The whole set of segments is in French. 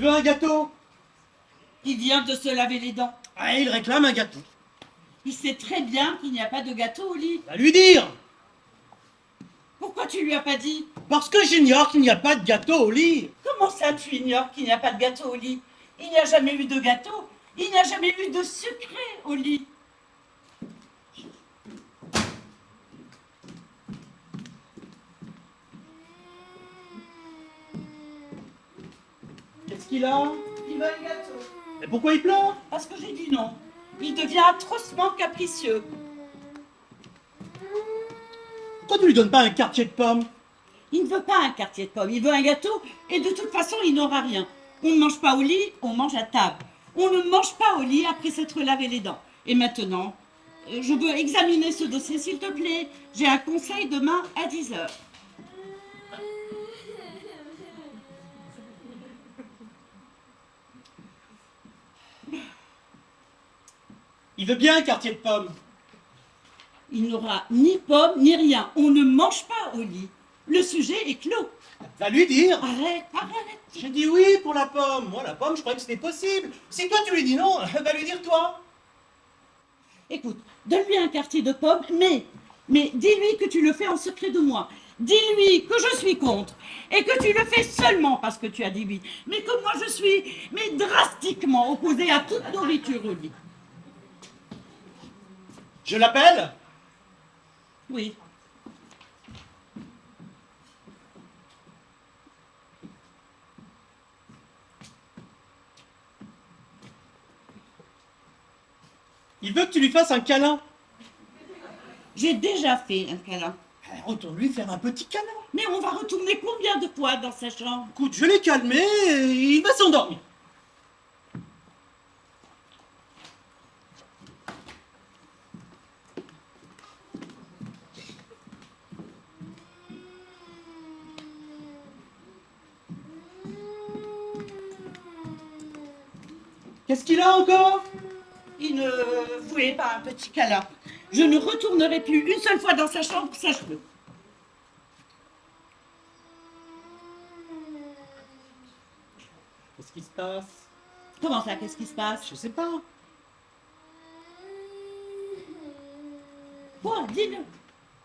Il veut un gâteau. Il vient de se laver les dents. Ah, il réclame un gâteau. Il sait très bien qu'il n'y a pas de gâteau au lit. Va lui dire. Pourquoi tu lui as pas dit? Parce que j'ignore qu'il n'y a pas de gâteau au lit. Comment ça tu ignores qu'il n'y a pas de gâteau au lit? Il n'y a jamais eu de gâteau. Il n'y a jamais eu de sucré au lit. Qu'est-ce qu'il a? Il veut un gâteau. Mais pourquoi il pleure? Parce que j'ai dit non. Il devient atrocement capricieux. Pourquoi tu lui donnes pas un quartier de pommes? Il ne veut pas un quartier de pommes, il veut un gâteau et de toute façon il n'aura rien. On ne mange pas au lit, on mange à table. On ne mange pas au lit après s'être lavé les dents. Et maintenant, je veux examiner ce dossier s'il te plaît. J'ai un conseil demain à 10h. Il veut bien un quartier de pommes. Il n'aura ni pommes ni rien. On ne mange pas au lit. Le sujet est clos. Va lui dire. Arrête, arrête. J'ai dit oui pour la pomme. Moi, la pomme, je croyais que c'était possible. Si toi, tu lui dis non, va lui dire toi. Écoute, donne-lui un quartier de pommes, mais dis-lui que tu le fais en secret de moi. Dis-lui que je suis contre et que tu le fais seulement parce que tu as dit oui. Mais que moi je suis drastiquement opposée à toute nourriture au lit. Je l'appelle. Oui. Il veut que tu lui fasses un câlin. J'ai déjà fait un câlin. Retourne-lui faire un petit câlin. Mais on va retourner combien de fois dans sa chambre? Écoute, je l'ai calmé et il va s'endormir. Qu'est-ce qu'il a encore? Il ne voulait pas un petit câlin. Je ne retournerai plus une seule fois dans sa chambre, sache-le. Qu'est-ce qui se passe? Comment ça, qu'est-ce qui se passe? Je sais pas. Quoi, dis-le.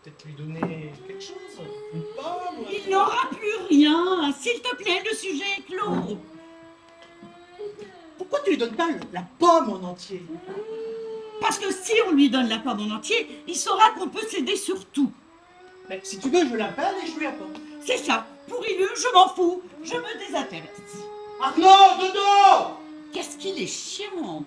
Peut-être lui donner quelque chose? Une pomme? Il n'aura plus rien. S'il te plaît, le sujet est clos. Pourquoi tu lui donnes pas la pomme en entier? Parce que si on lui donne la pomme en entier, il saura qu'on peut s'aider sur tout. Mais si tu veux, je l'appelle et je lui apporte. C'est ça. Pourri-le, je m'en fous. Je me désintéresse. Arnaud, dodo! Qu'est-ce qu'il est chiant.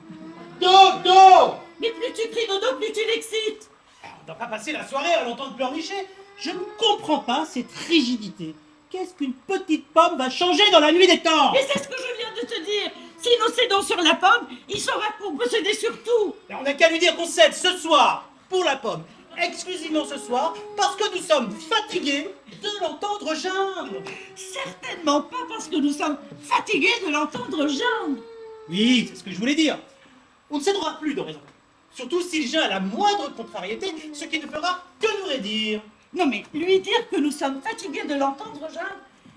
Dodo! Mais plus tu cries dodo, plus tu l'excites. On ne doit pas passer la soirée à l'entendre pleurnicher. Je ne comprends pas cette rigidité. Qu'est-ce qu'une petite pomme va changer dans la nuit des temps? Mais c'est ce que je viens de te dire. Si nous cédons sur la pomme, il saura qu'on peut céder sur tout. On n'a qu'à lui dire qu'on cède ce soir pour la pomme. Exclusivement ce soir, parce que nous sommes fatigués de l'entendre geindre. Certainement pas parce que nous sommes fatigués de l'entendre geindre. Oui, c'est ce que je voulais dire. On ne cédera plus de raison. Surtout s'il geint à la moindre contrariété, ce qui ne fera que nous raidir. Non mais lui dire que nous sommes fatigués de l'entendre geindre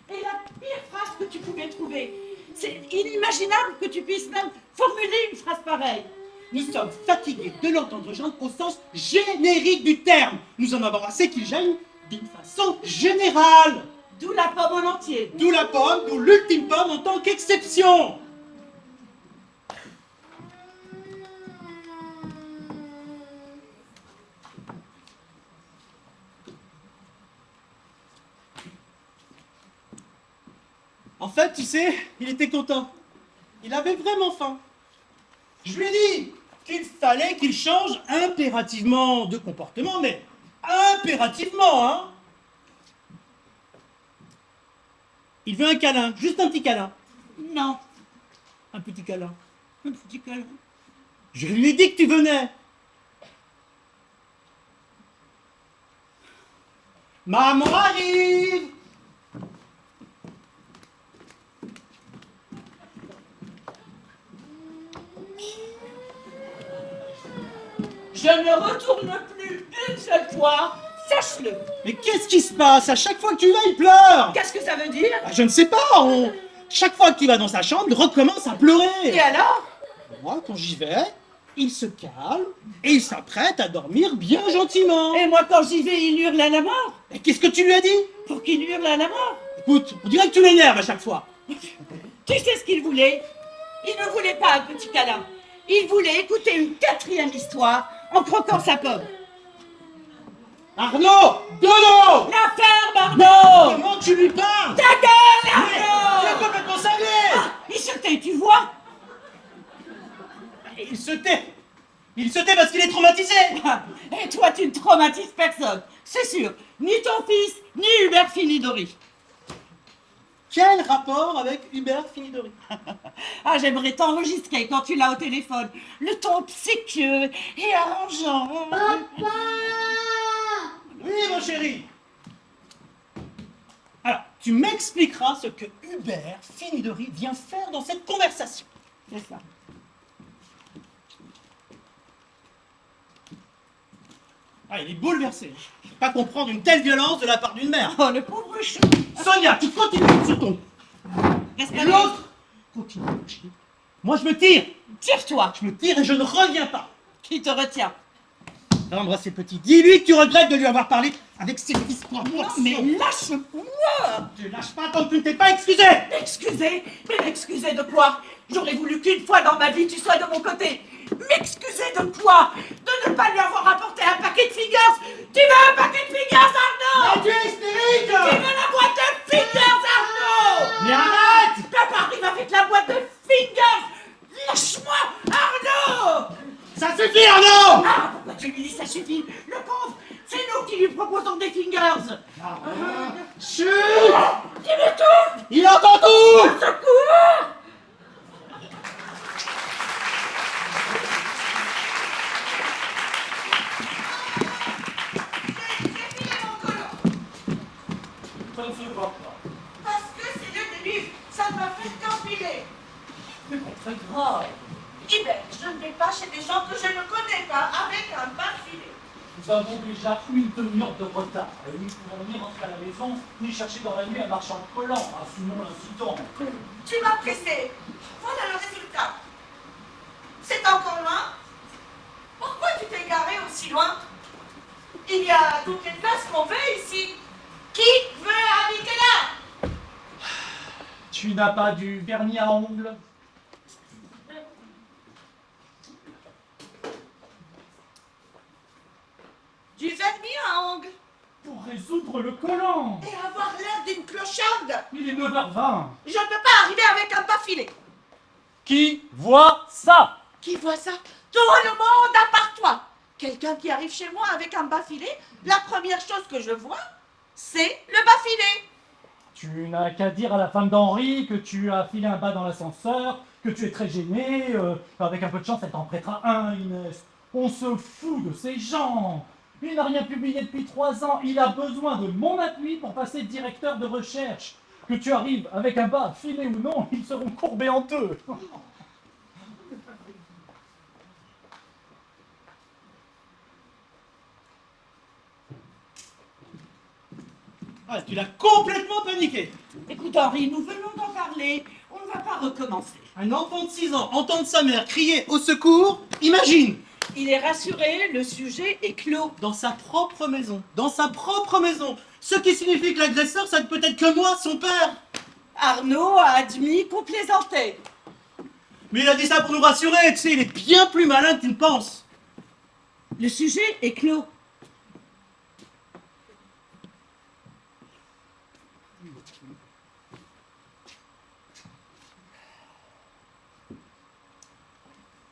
est la pire phrase que tu pouvais trouver. C'est inimaginable que tu puisses même formuler une phrase pareille. Nous sommes fatigués de l'entendre geindre au sens générique du terme. Nous en avons assez qu'il gêne d'une façon générale. D'où la pomme en entier. D'où la pomme, d'où l'ultime pomme en tant qu'exception. En fait, tu sais, il était content. Il avait vraiment faim. Je lui ai dit qu'il fallait qu'il change impérativement de comportement, mais impérativement, hein. Il veut un câlin, juste un petit câlin. Non, Un petit câlin. un petit câlin. Je lui ai dit que tu venais. Maman arrive. Je ne retourne plus une seule fois, sache-le. Mais qu'est-ce qui se passe? À chaque fois que tu vas, il pleure. Qu'est-ce que ça veut dire? Ah, je ne sais pas. Chaque fois que tu vas dans sa chambre, il recommence à Et pleurer. alors? Moi, quand j'y vais, il se calme et il s'apprête à dormir bien gentiment. Et moi, quand j'y vais, il hurle à la mort. Et qu'est-ce que tu lui as dit? Pour qu'il hurle à la mort. Écoute, on dirait que tu l'énerves à chaque fois. Tu sais ce qu'il voulait? Il ne voulait pas un petit câlin. Il voulait écouter une quatrième histoire en croquant sa pomme. Arnaud! Dodo! La ferme, Arnaud! Comment tu lui parles? Ta gueule, Tu Arnaud! es complètement cinglé! Il se tait, tu vois? Il se tait. Il se tait parce qu'il est traumatisé. Et toi, tu ne traumatises personne. C'est sûr. Ni ton fils, ni Hubert Finidori. Quel rapport avec Hubert Finidori? Ah, j'aimerais t'enregistrer quand tu l'as au téléphone. Le ton obséquieux et arrangeant. Papa! Oui, mon chéri. Alors, tu m'expliqueras ce que Hubert Finidori vient faire dans cette conversation. C'est ça. Ah, il est bouleversé. Je peux pas comprendre une telle violence de la part d'une mère. Oh, le pauvre chou. Sonia, tu continues sur ton. Reste Et à l'autre continue, mon chéri. Moi, je me tire. Tire-toi. Je me tire et je ne reviens pas. Qui te retient? Va embrasser le petit. Dis-lui que tu regrettes de lui avoir parlé avec ses histoires. Non, mais lâche-moi. Tu lâches pas tant que tu ne t'es pas excusé. M'excuser? Mais m'excuser de quoi? J'aurais voulu qu'une fois dans ma vie tu sois de mon côté. M'excuser de quoi? De ne pas lui avoir apporté un paquet de fingers. Tu veux un paquet de fingers, Arnaud? Mais tu es hystérique. Tu veux la boîte de fingers, Arnaud? Mais arrête. Papa arrive avec la boîte de fingers. Lâche-moi, Arnaud. Ça suffit, Arnaud. Ah, pourquoi tu lui dis ça suffit? Le pauvre, c'est nous qui lui proposons des fingers. Chut. Il m'étouffe. Il entend tout. Secours. Parce que c'est le début, ça m'a fait t'empiler. Très grave. Hubert, je ne vais pas chez des gens que je ne connais pas avec un bas filet. Nous avons déjà une demi-heure de retard et nous ne pouvons ni rentrer à la maison, ni chercher dans la nuit un marchand de collants, assumons l'incident. Tu m'as pressé. Voilà le résultat. C'est encore loin. Pourquoi tu t'es garé aussi loin? Il y a toutes les places qu'on veut ici. Qui veut habiter là? Tu n'as pas du vernis à ongles? Du vernis à ongles Pour résoudre le collant. et avoir l'air d'une clocharde. Il est 9h20. Je ne peux pas arriver avec un bas filet. Qui voit ça? Qui voit ça? Tout le monde à part toi. Quelqu'un qui arrive chez moi avec un bas filet, la première chose que je vois, c'est le bas filet. Tu n'as qu'à dire à la femme d'Henri que tu as filé un bas dans l'ascenseur, que tu es très gêné, avec un peu de chance elle t'en prêtera un, Inès. On se fout de ces gens. Il n'a rien publié depuis 3 ans, il a besoin de mon appui pour passer directeur de recherche. Que tu arrives avec un bas, filé ou non, ils seront courbés en deux. Ah, tu l'as complètement paniqué. Écoute, Henri, nous venons d'en parler. On ne va pas recommencer. Un enfant de 6 ans entendre sa mère crier au secours, imagine. Il est rassuré, le sujet est clos. Dans sa propre maison. Dans sa propre maison. Ce qui signifie que l'agresseur, ça ne peut être que moi, son père. Arnaud a admis qu'on plaisantait. Mais il a dit ça pour nous rassurer, tu sais, il est bien plus malin que tu ne penses. Le sujet est clos.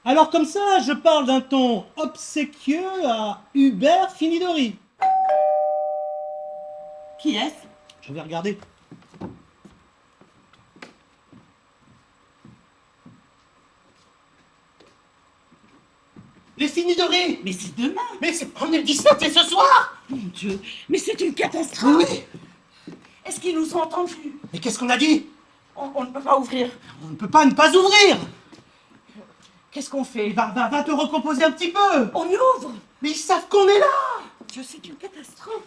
Alors comme ça, je parle d'un ton obséquieux à Hubert Finidori. Qui est-ce? Je vais regarder. Les Finidori. Mais c'est demain. Mais on est le 17 et ce soir. Mon Dieu, mais c'est une catastrophe. Oui. Est-ce qu'ils nous ont entendus? Mais qu'est-ce qu'on a dit? On ne peut pas ouvrir. On ne peut pas ne pas ouvrir. Qu'est-ce qu'on fait? Va te recomposer un petit peu. On ouvre. Mais ils savent qu'on est là. C'est une catastrophe.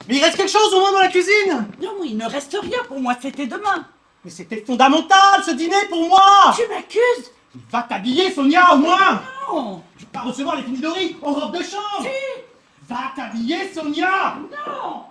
Mais il reste quelque chose au moins dans la cuisine. Non, il ne reste rien pour moi, c'était demain. Mais c'était fondamental ce dîner pour moi. Tu m'accuses? Va t'habiller Sonia au moins. Non. Je vais pas recevoir les Finidori en robe de chambre. Va t'habiller Sonia. Non.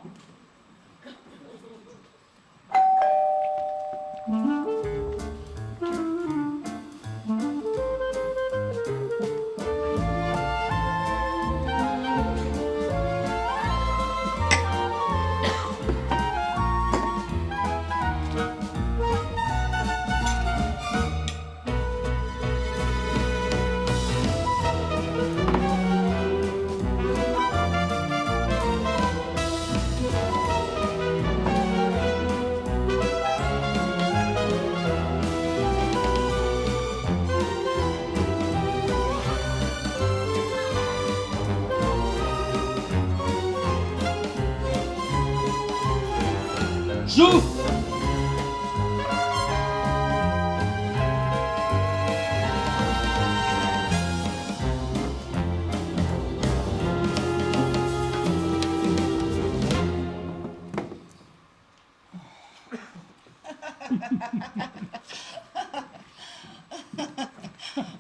Joue.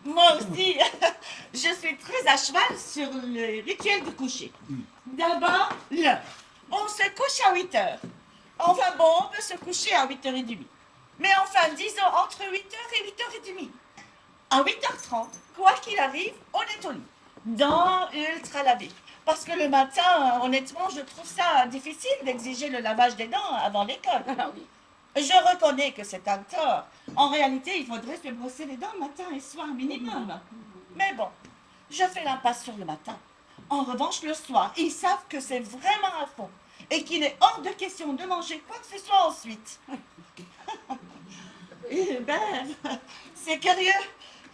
Moi aussi, je suis très à cheval sur le rituel du coucher. D'abord, l'heure. On se couche à 8 heures. Enfin bon, on peut se coucher à 8h30. Mais enfin, disons entre 8h et 8h30. À 8h30, quoi qu'il arrive, on est au lit. Dents ultra lavées. Parce que le matin, honnêtement, je trouve ça difficile d'exiger le lavage des dents avant l'école. Je reconnais que c'est un tort. En réalité, il faudrait se brosser les dents matin et soir minimum. Mais bon, je fais l'impasse sur le matin. En revanche, le soir, ils savent que c'est vraiment à fond et qu'il est hors de question de manger quoi que ce soit ensuite. C'est curieux.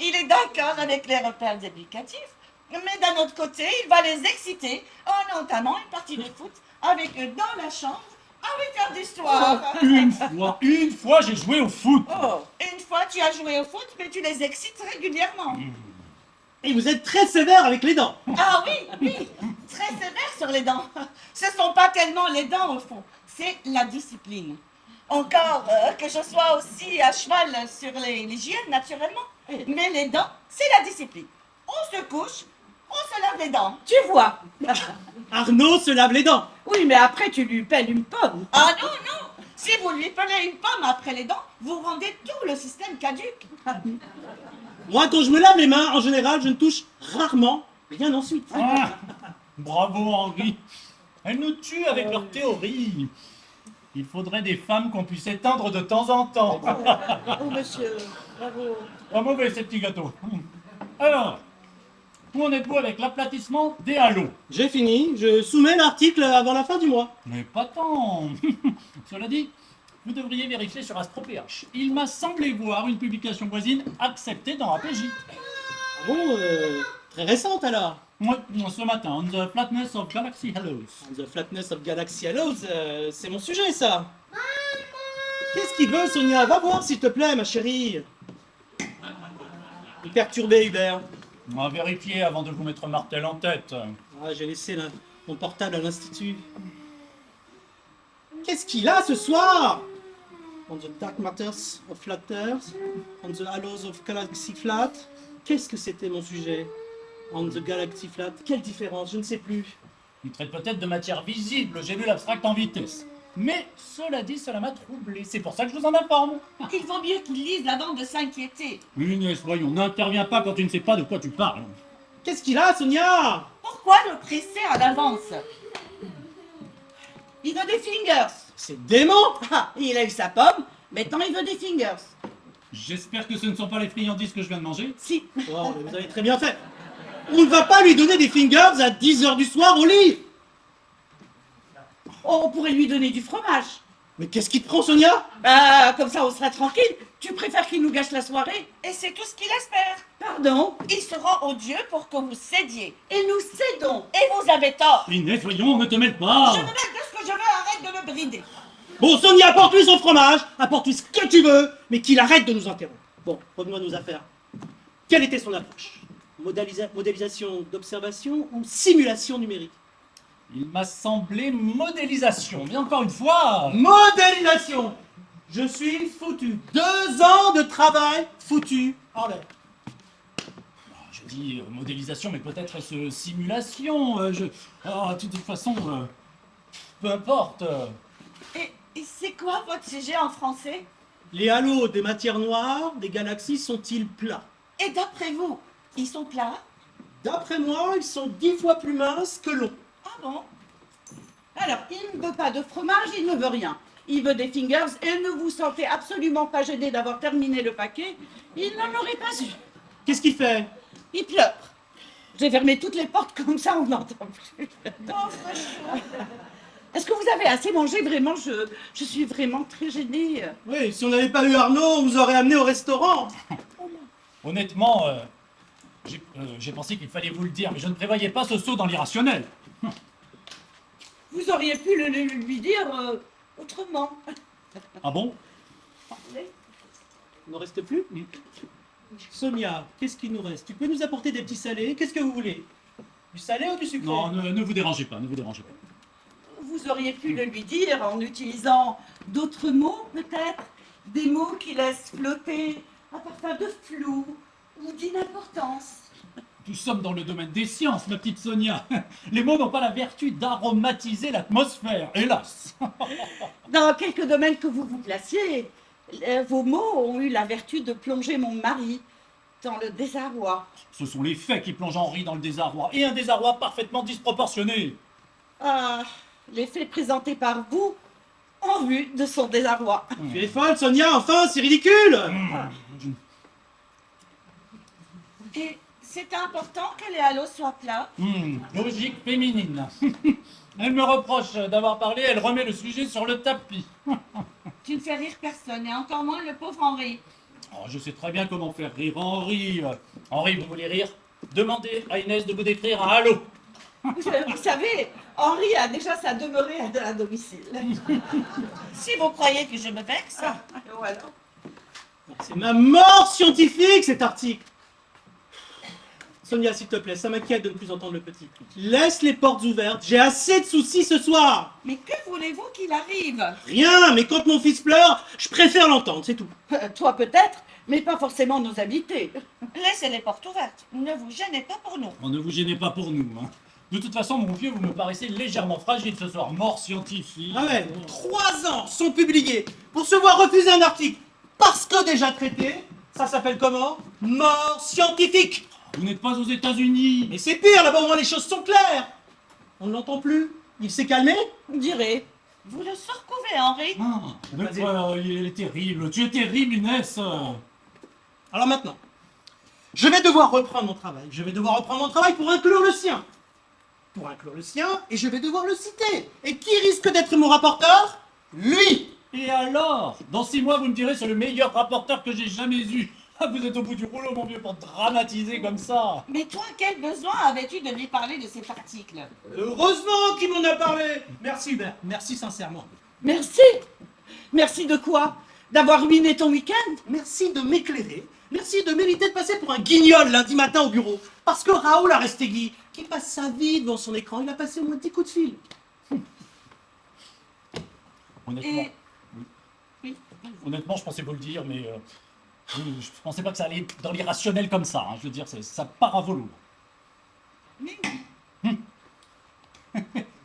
Il est d'accord avec les repères éducatifs, mais d'un autre côté, il va les exciter en entamant une partie de foot avec eux dans la chambre à 8 heures du soir. Une fois, j'ai joué au foot. Oh, une fois tu as joué au foot, mais tu les excites régulièrement. Et vous êtes très sévère avec les dents. Ah oui, très sévère sur les dents. Ce sont pas tellement les dents au fond, c'est la discipline. Encore que je sois aussi à cheval sur l'hygiène naturellement, mais les dents, c'est la discipline. On se couche, on se lave les dents. Tu vois. Arnaud se lave les dents. Oui, mais après, tu lui pelles une pomme. Ah non, non. Si vous lui pelez une pomme après les dents, vous rendez tout le système caduque. Moi, quand je me lave les mains, en général, je ne touche rarement rien ensuite. Ah, bravo Henri. Elles nous tuent avec leurs théories. Il faudrait des femmes qu'on puisse éteindre de temps en temps. Oh, monsieur, bravo. Pas mauvais ces petits gâteaux. Alors, où en êtes-vous avec l'aplatissement des halos? J'ai fini. Je soumets l'article avant la fin du mois. Mais pas tant. Cela dit, vous devriez vérifier sur AstroPH. Il m'a semblé voir une publication voisine acceptée dans APJ. Ah bon, très récente alors. Ouais, ce matin, On the Flatness of Galaxy Halos. The Flatness of Galaxy Halos, c'est mon sujet ça. Qu'est-ce qu'il veut, Sonia? Va voir s'il te plaît, ma chérie. Il est perturbé, Hubert. On va vérifier avant de vous mettre martel en tête. Ah, j'ai laissé mon portable à l'institut. Qu'est-ce qu'il a ce soir? On the Dark Matters of Flat Earth, on the Halos of Galaxy Flat. Qu'est-ce que c'était mon sujet? On the Galaxy Flat. Quelle différence? Je ne sais plus. Il traite peut-être de matière visible, j'ai vu l'abstract en vitesse. Mais cela dit, cela m'a troublé. C'est pour ça que je vous en informe. Il vaut mieux qu'il lise avant de s'inquiéter. Inès, voyons, n'interviens pas quand tu ne sais pas de quoi tu parles. Qu'est-ce qu'il a, Sonia? Pourquoi le presser à l'avance? Il veut des fingers. C'est dément. Ah, il a eu sa pomme, maintenant il veut des fingers. J'espère que ce ne sont pas les friandises que je viens de manger. Si. Oh, mais vous avez très bien fait. On ne va pas lui donner des fingers à 10h du soir au lit. Oh, on pourrait lui donner du fromage. Mais qu'est-ce qui te prend, Sonia? Comme ça, on sera tranquille. Tu préfères qu'il nous gâche la soirée? Et c'est tout ce qu'il espère. Pardon? Il se rend odieux pour que vous cédiez. Et nous cédons. Et vous avez tort. Inès, voyons, ne te mêle pas. Je me mêle de ce que je veux, arrête de me brider. Bon, Sonia, apporte-lui son fromage, apporte-lui ce que tu veux, mais qu'il arrête de nous interrompre. Bon, revenons à nos affaires. Quelle était son approche? Modélisation d'observation ou simulation numérique? Il m'a semblé modélisation, mais encore une fois... Modélisation! Je suis foutu. 2 ans de travail foutu en l'air. Je dis modélisation, mais peut-être est-ce simulation. De toute façon, peu importe. Et c'est quoi votre sujet en français? Les halos des matières noires des galaxies sont-ils plats? Et d'après vous, ils sont plats? D'après moi, ils sont 10 fois plus minces que longs. Ah bon? Alors, il ne veut pas de fromage, il ne veut rien. Il veut des fingers et ne vous sentez absolument pas gêné d'avoir terminé le paquet. Il n'en aurait pas eu. Qu'est-ce qu'il fait? Il pleure. J'ai fermé toutes les portes comme ça, on n'entend plus. Pauvre chou. Est-ce que vous avez assez mangé? Vraiment, je suis vraiment très gênée. Oui, si on n'avait pas eu Arnaud, on vous aurait amené au restaurant. Honnêtement, j'ai pensé qu'il fallait vous le dire, mais je ne prévoyais pas ce saut dans l'irrationnel. Vous auriez pu lui dire autrement. Ah bon? Il n'en reste plus? Sonia, qu'est-ce qu'il nous reste? Tu peux nous apporter des petits salés? Qu'est-ce que vous voulez? Du salé ou du sucré? Non, ne vous dérangez pas, ne vous dérangez pas. Vous auriez pu le lui dire en utilisant d'autres mots, peut-être. Des mots qui laissent flotter un parfum de flou ou d'inimportance. Nous sommes dans le domaine des sciences, ma petite Sonia. Les mots n'ont pas la vertu d'aromatiser l'atmosphère, hélas. Dans quelques domaines que vous vous placiez, vos mots ont eu la vertu de plonger mon mari dans le désarroi. Ce sont les faits qui plongent Henri dans le désarroi, et un désarroi parfaitement disproportionné. Ah, les faits présentés par vous en vue de son désarroi. Tu es folle, Sonia, enfin, c'est ridicule! Et c'est important que les halos soient plats. Logique féminine. Elle me reproche d'avoir parlé, elle remet le sujet sur le tapis. Tu ne fais rire personne, et encore moins le pauvre Henri. Oh, je sais très bien comment faire rire Henri. Henri, vous voulez rire? Demandez à Inès de vous décrire un halo. Vous savez, Henri a déjà sa demeurée à domicile. Si vous croyez que je me vexe, Voilà. C'est ma mort scientifique, cet article! Sonia, s'il te plaît, ça m'inquiète de ne plus entendre le petit. Laisse les portes ouvertes, j'ai assez de soucis ce soir! mais que voulez-vous qu'il arrive? Rien, mais quand mon fils pleure, je préfère l'entendre, c'est tout. Toi peut-être, mais pas forcément nos invités. Laissez les portes ouvertes. Ne vous gênez pas pour nous. Oh, ne vous gênez pas pour nous. Hein. De toute façon, mon vieux, vous me paraissez légèrement fragile ce soir. Mort scientifique. Ah ouais, 3 ans sont publiés pour se voir refuser un article parce que déjà traité. Ça s'appelle comment? Mort scientifique. Vous n'êtes pas aux États-Unis. Mais c'est pire, là-bas au moins les choses sont claires. On ne l'entend plus. Il s'est calmé? On dirait. Vous le surcouvez, Henri. Il est terrible. Tu es terrible, Inès. Alors maintenant, je vais devoir reprendre mon travail. Je vais devoir reprendre mon travail pour inclure le sien. Pour inclure le sien, et je vais devoir le citer. Et qui risque d'être mon rapporteur? Lui. Et alors? Dans 6 mois, vous me direz c'est le meilleur rapporteur que j'ai jamais eu. Ah, vous êtes au bout du rouleau, mon vieux, pour dramatiser comme ça. Mais toi, quel besoin avais-tu de lui parler de cet article? Heureusement qu'il m'en a parlé. Merci Hubert, merci sincèrement. Merci. Merci de quoi? D'avoir ruiné ton week-end? Merci de m'éclairer. Merci de m'éviter de passer pour un guignol lundi matin au bureau. Parce que Raoul Arestegui, qui passe sa vie devant son écran, il a passé au moins 10 coups de fil. Honnêtement, Et... Oui. honnêtement, je pensais vous le dire, mais je pensais pas que ça allait dans l'irrationnel comme ça. Hein. Je veux dire, ça part à volo. Mais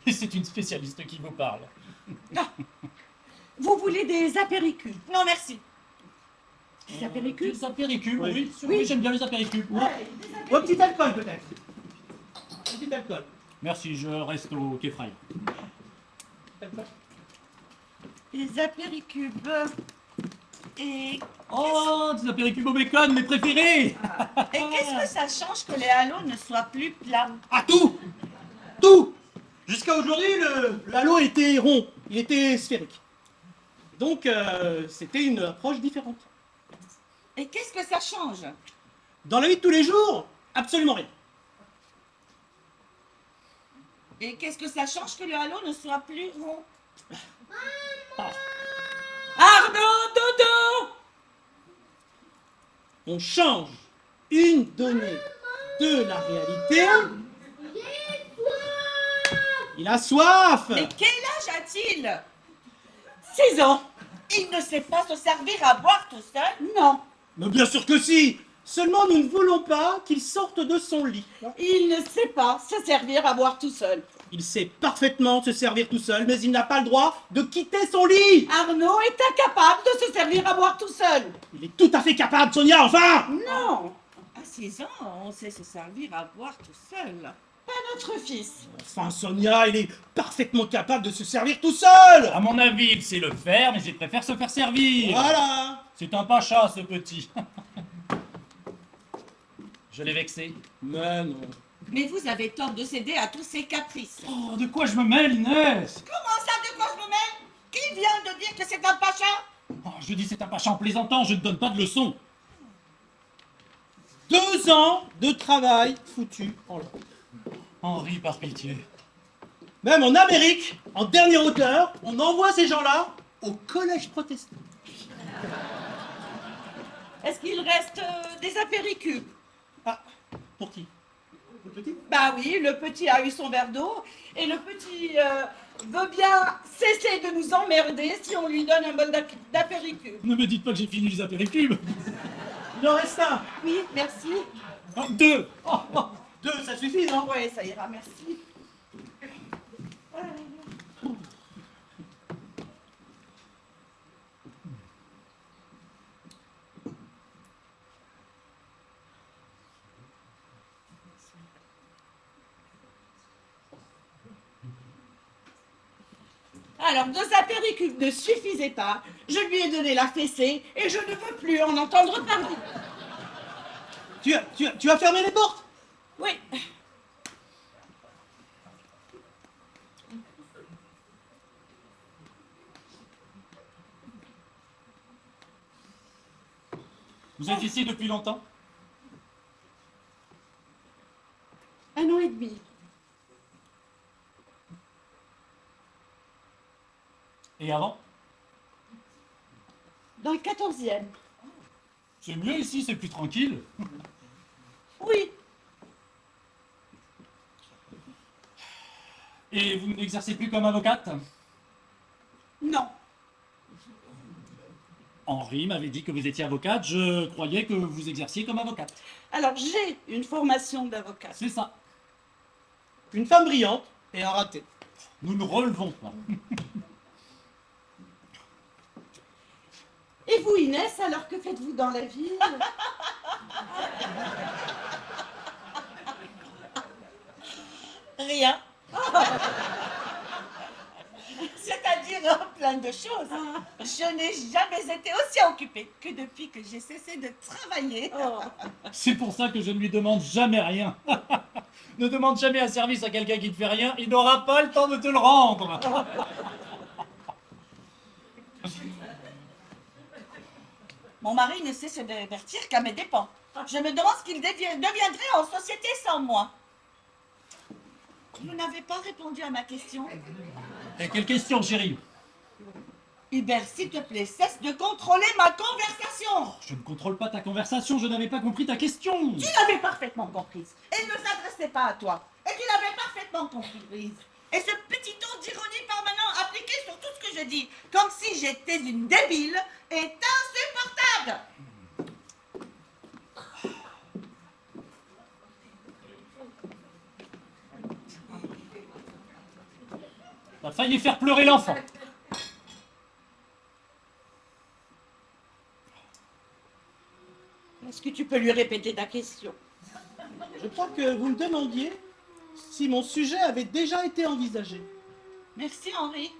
Et c'est une spécialiste qui vous parle. Vous voulez des apéricubes? non, merci. Des apéricubes? Des apéricubes, Oui. oui, j'aime bien les apéricubes. Ou un petit alcool peut-être. Un petit alcool. Merci, je reste au quai Fry. Des apéricubes. Et, Oh, des apéricubes au bacon, mes préférés. et qu'est-ce que ça change que les halos ne soient plus plats? Ah, tout! Tout! Jusqu'à aujourd'hui, le halo était rond, il était sphérique. Donc, c'était une approche différente. Et qu'est-ce que ça change? Dans la vie de tous les jours, absolument rien. Et qu'est-ce que ça change que le halo ne soit plus rond? Arnaud, dodo! On change une donnée de la réalité. Il a soif! Mais quel âge a-t-il? 6 ans. Il ne sait pas se servir à boire tout seul? Non. Mais bien sûr que si! Seulement, nous ne voulons pas qu'il sorte de son lit. Il ne sait pas se servir à boire tout seul. Il sait parfaitement se servir tout seul, mais il n'a pas le droit de quitter son lit! Arnaud est incapable de se servir à boire tout seul. Il est tout à fait capable, Sonia, enfin! Non. À 6 ans, on sait se servir à boire tout seul. Pas notre fils. Enfin, Sonia, il est parfaitement capable de se servir tout seul! À mon avis, il sait le faire, mais il préfère se faire servir. Voilà! C'est un pacha, ce petit. Je l'ai vexé. Mais non. Mais vous avez tort de céder à tous ces caprices. Oh, de quoi je me mêle, Inès? Comment ça, de quoi je me mêle? Qui vient de dire que c'est un pacha? Oh, je dis c'est un pacha en plaisantant, je ne donne pas de leçons. 2 ans de travail foutu en l'air. Henri, par pitié. Même en Amérique, en dernière hauteur, on envoie ces gens-là au collège protestant. Est-ce qu'il reste des apéricubes? Ah, pour qui? Le petit? Bah oui, le petit a eu son verre d'eau et le petit veut bien cesser de nous emmerder si on lui donne un bol d'apéricubes. Ne me dites pas que j'ai fini les apéricubes. Il en reste un. Oui, merci. Oh, 2. Oh, oh. 2, ça suffit, non? Oui, ça ira, merci. Alors, 2 apéricubes ne suffisaient pas. Je lui ai donné la fessée et je ne veux plus en entendre parler. Tu as fermé les portes? Oui. Vous êtes ici depuis longtemps? 1 an et demi. Et avant? Dans le 14e. C'est mieux ici, c'est plus tranquille. Oui. Et vous n'exercez plus comme avocate? Non. Henri m'avait dit que vous étiez avocate, je croyais que vous exerciez comme avocate. Alors, j'ai une formation d'avocate. C'est ça. Une femme brillante et un raté. Nous ne relevons pas. Et vous, Inès, alors que faites-vous dans la vie? Rien. C'est-à-dire plein de choses. Je n'ai jamais été aussi occupée que depuis que j'ai cessé de travailler. C'est pour ça que je ne lui demande jamais rien. Ne demande jamais un service à quelqu'un qui ne fait rien, il n'aura pas le temps de te le rendre. Mon mari ne sait se divertir qu'à mes dépens. Je me demande ce qu'il deviendrait en société sans moi. Vous n'avez pas répondu à ma question. Et quelle question, chérie? Hubert, s'il te plaît, cesse de contrôler ma conversation. Je ne contrôle pas ta conversation, je n'avais pas compris ta question. Tu l'avais parfaitement comprise. Elle ne s'adressait pas à toi. Et tu l'avais parfaitement comprise. Et ce petit ton d'ironie permanent appliqué sur tout ce que je dis, comme si j'étais une débile, est insupportable. T'as failli faire pleurer l'enfant. Est-ce que tu peux lui répéter ta question? Je crois que vous me demandiez si mon sujet avait déjà été envisagé. Merci, Henri.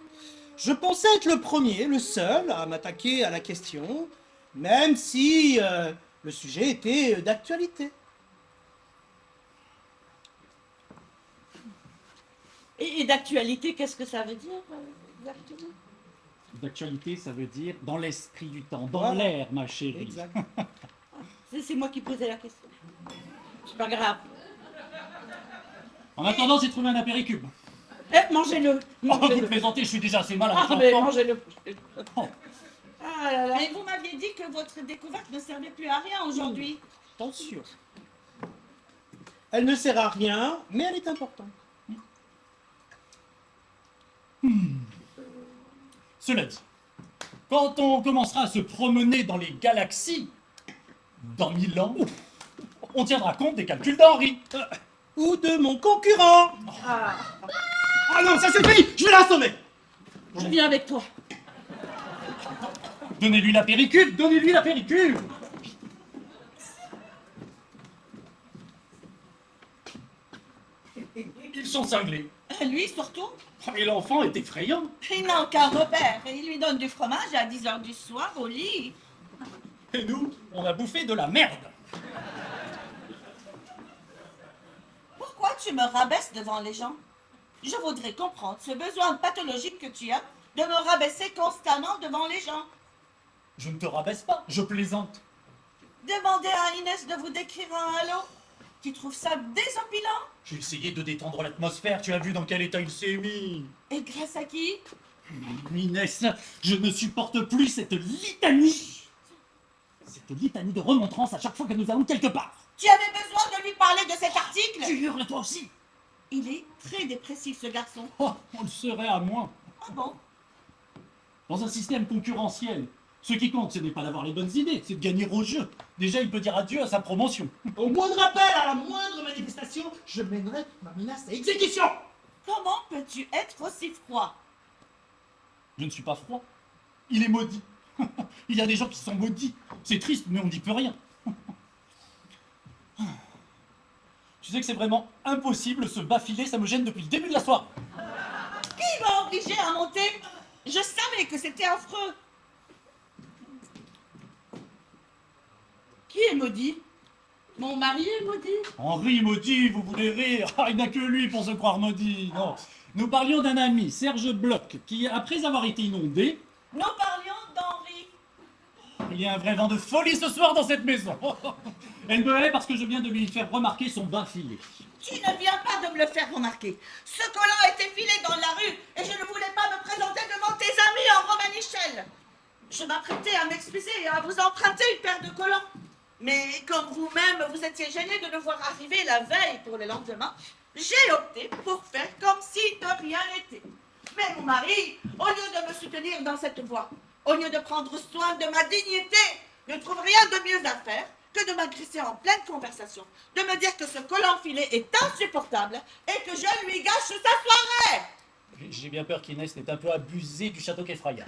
Je pensais être le premier, le seul à m'attaquer à la question, Même si le sujet était d'actualité. Et d'actualité, qu'est-ce que ça veut dire exactement? D'actualité, ça veut dire dans l'esprit du temps, dans Voilà. l'air, ma chérie. Exact. C'est moi qui posais la question. C'est pas grave. En attendant, j'ai trouvé un apéricube. Mangez-le. Oh, vous Mangez-le. plaisantez, je suis déjà assez mal avec Ah, mais l'enfant. mangez-le. Oh. Ah là là. Mais vous m'aviez dit que votre découverte ne servait plus à rien aujourd'hui. Attention. Elle ne sert à rien, mais elle est importante. Cela dit, quand on commencera à se promener dans les galaxies, dans 1000 ans, on tiendra compte des calculs d'Henri. Ou de mon concurrent. Ah, Ah non, ça suffit, je vais l'assommer. je viens avec toi. Donnez-lui la péricube, donnez-lui la péricube. Ils sont cinglés. Lui surtout, Et l'enfant est effrayant. il n'a aucun repère et il lui donne du fromage à 10 h du soir au lit. Et nous, on a bouffé de la merde. Pourquoi tu me rabaisses devant les gens? Je voudrais comprendre ce besoin pathologique que tu as de me rabaisser constamment devant les gens. Je ne te rabaisse pas, je plaisante. Demandez à Inès de vous décrire un halo. Tu trouves ça désopilant? J'ai essayé de détendre l'atmosphère, tu as vu dans quel état il s'est mis. Et grâce à qui? Inès, je ne supporte plus cette litanie. Cette litanie de remontrance à chaque fois que nous allons quelque part. Tu avais besoin de lui parler de cet article? Tu hurles toi aussi. Il est très dépressif ce garçon. Oh, on le serait à moins. Ah bon? Dans un système concurrentiel, ce qui compte, ce n'est pas d'avoir les bonnes idées, c'est de gagner au jeu. Déjà, il peut dire adieu à sa promotion. Au moindre appel, à la moindre manifestation, je mènerai ma menace à exécution. Comment peux-tu être aussi froid? Je ne suis pas froid. Il est maudit. Il y a des gens qui sont maudits. C'est triste, mais on n'y peut rien. Tu sais que c'est vraiment impossible, ce bas-filet, ça me gêne depuis le début de la soirée. Qui m'a obligé à monter? Je savais que c'était affreux. Qui est maudit? Mon mari est maudit? Henri maudit, vous voulez rire? Ah, il n'a que lui pour se croire maudit. Non. Nous parlions d'un ami, Serge Bloch, qui, après avoir été inondé, Nous parlions d'Henri. il y a un vrai vent de folie ce soir dans cette maison. Elle me hait parce que je viens de lui faire remarquer son bas-filet. Tu ne viens pas de me le faire remarquer. Ce collant a été filé dans la rue et je ne voulais pas me présenter devant tes amis en Romanichel. Je m'apprêtais à m'excuser et à vous emprunter une paire de collants. Mais comme vous-même, vous étiez gêné de nous voir arriver la veille pour le lendemain, j'ai opté pour faire comme si de rien n'était. Mais mon mari, au lieu de me soutenir dans cette voie, au lieu de prendre soin de ma dignité, ne trouve rien de mieux à faire que de m'agresser en pleine conversation, de me dire que ce collant filé est insupportable et que je lui gâche sa soirée. J'ai bien peur qu'Inès n'ait un peu abusé du château qu'effraya.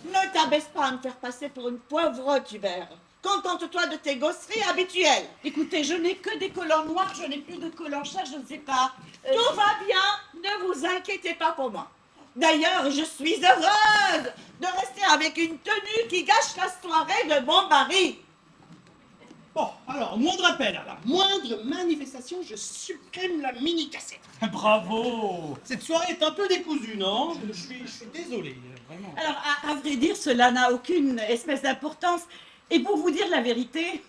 Ne t'abaisse pas à me faire passer pour une poivrotte, Hubert. Contente-toi de tes gosseries habituelles. Écoutez, je n'ai que des collants noirs, je n'ai plus de collants chats, je ne sais pas. Tout va bien, ne vous inquiétez pas pour moi. D'ailleurs, je suis heureuse de rester avec une tenue qui gâche la soirée de mon mari. Bon, alors, moindre appel, à la moindre manifestation, je supprime la mini-cassette. Bravo! Cette soirée est un peu décousue, non? Je suis désolé, vraiment. Alors, à vrai dire, cela n'a aucune espèce d'importance. Et pour vous dire la vérité,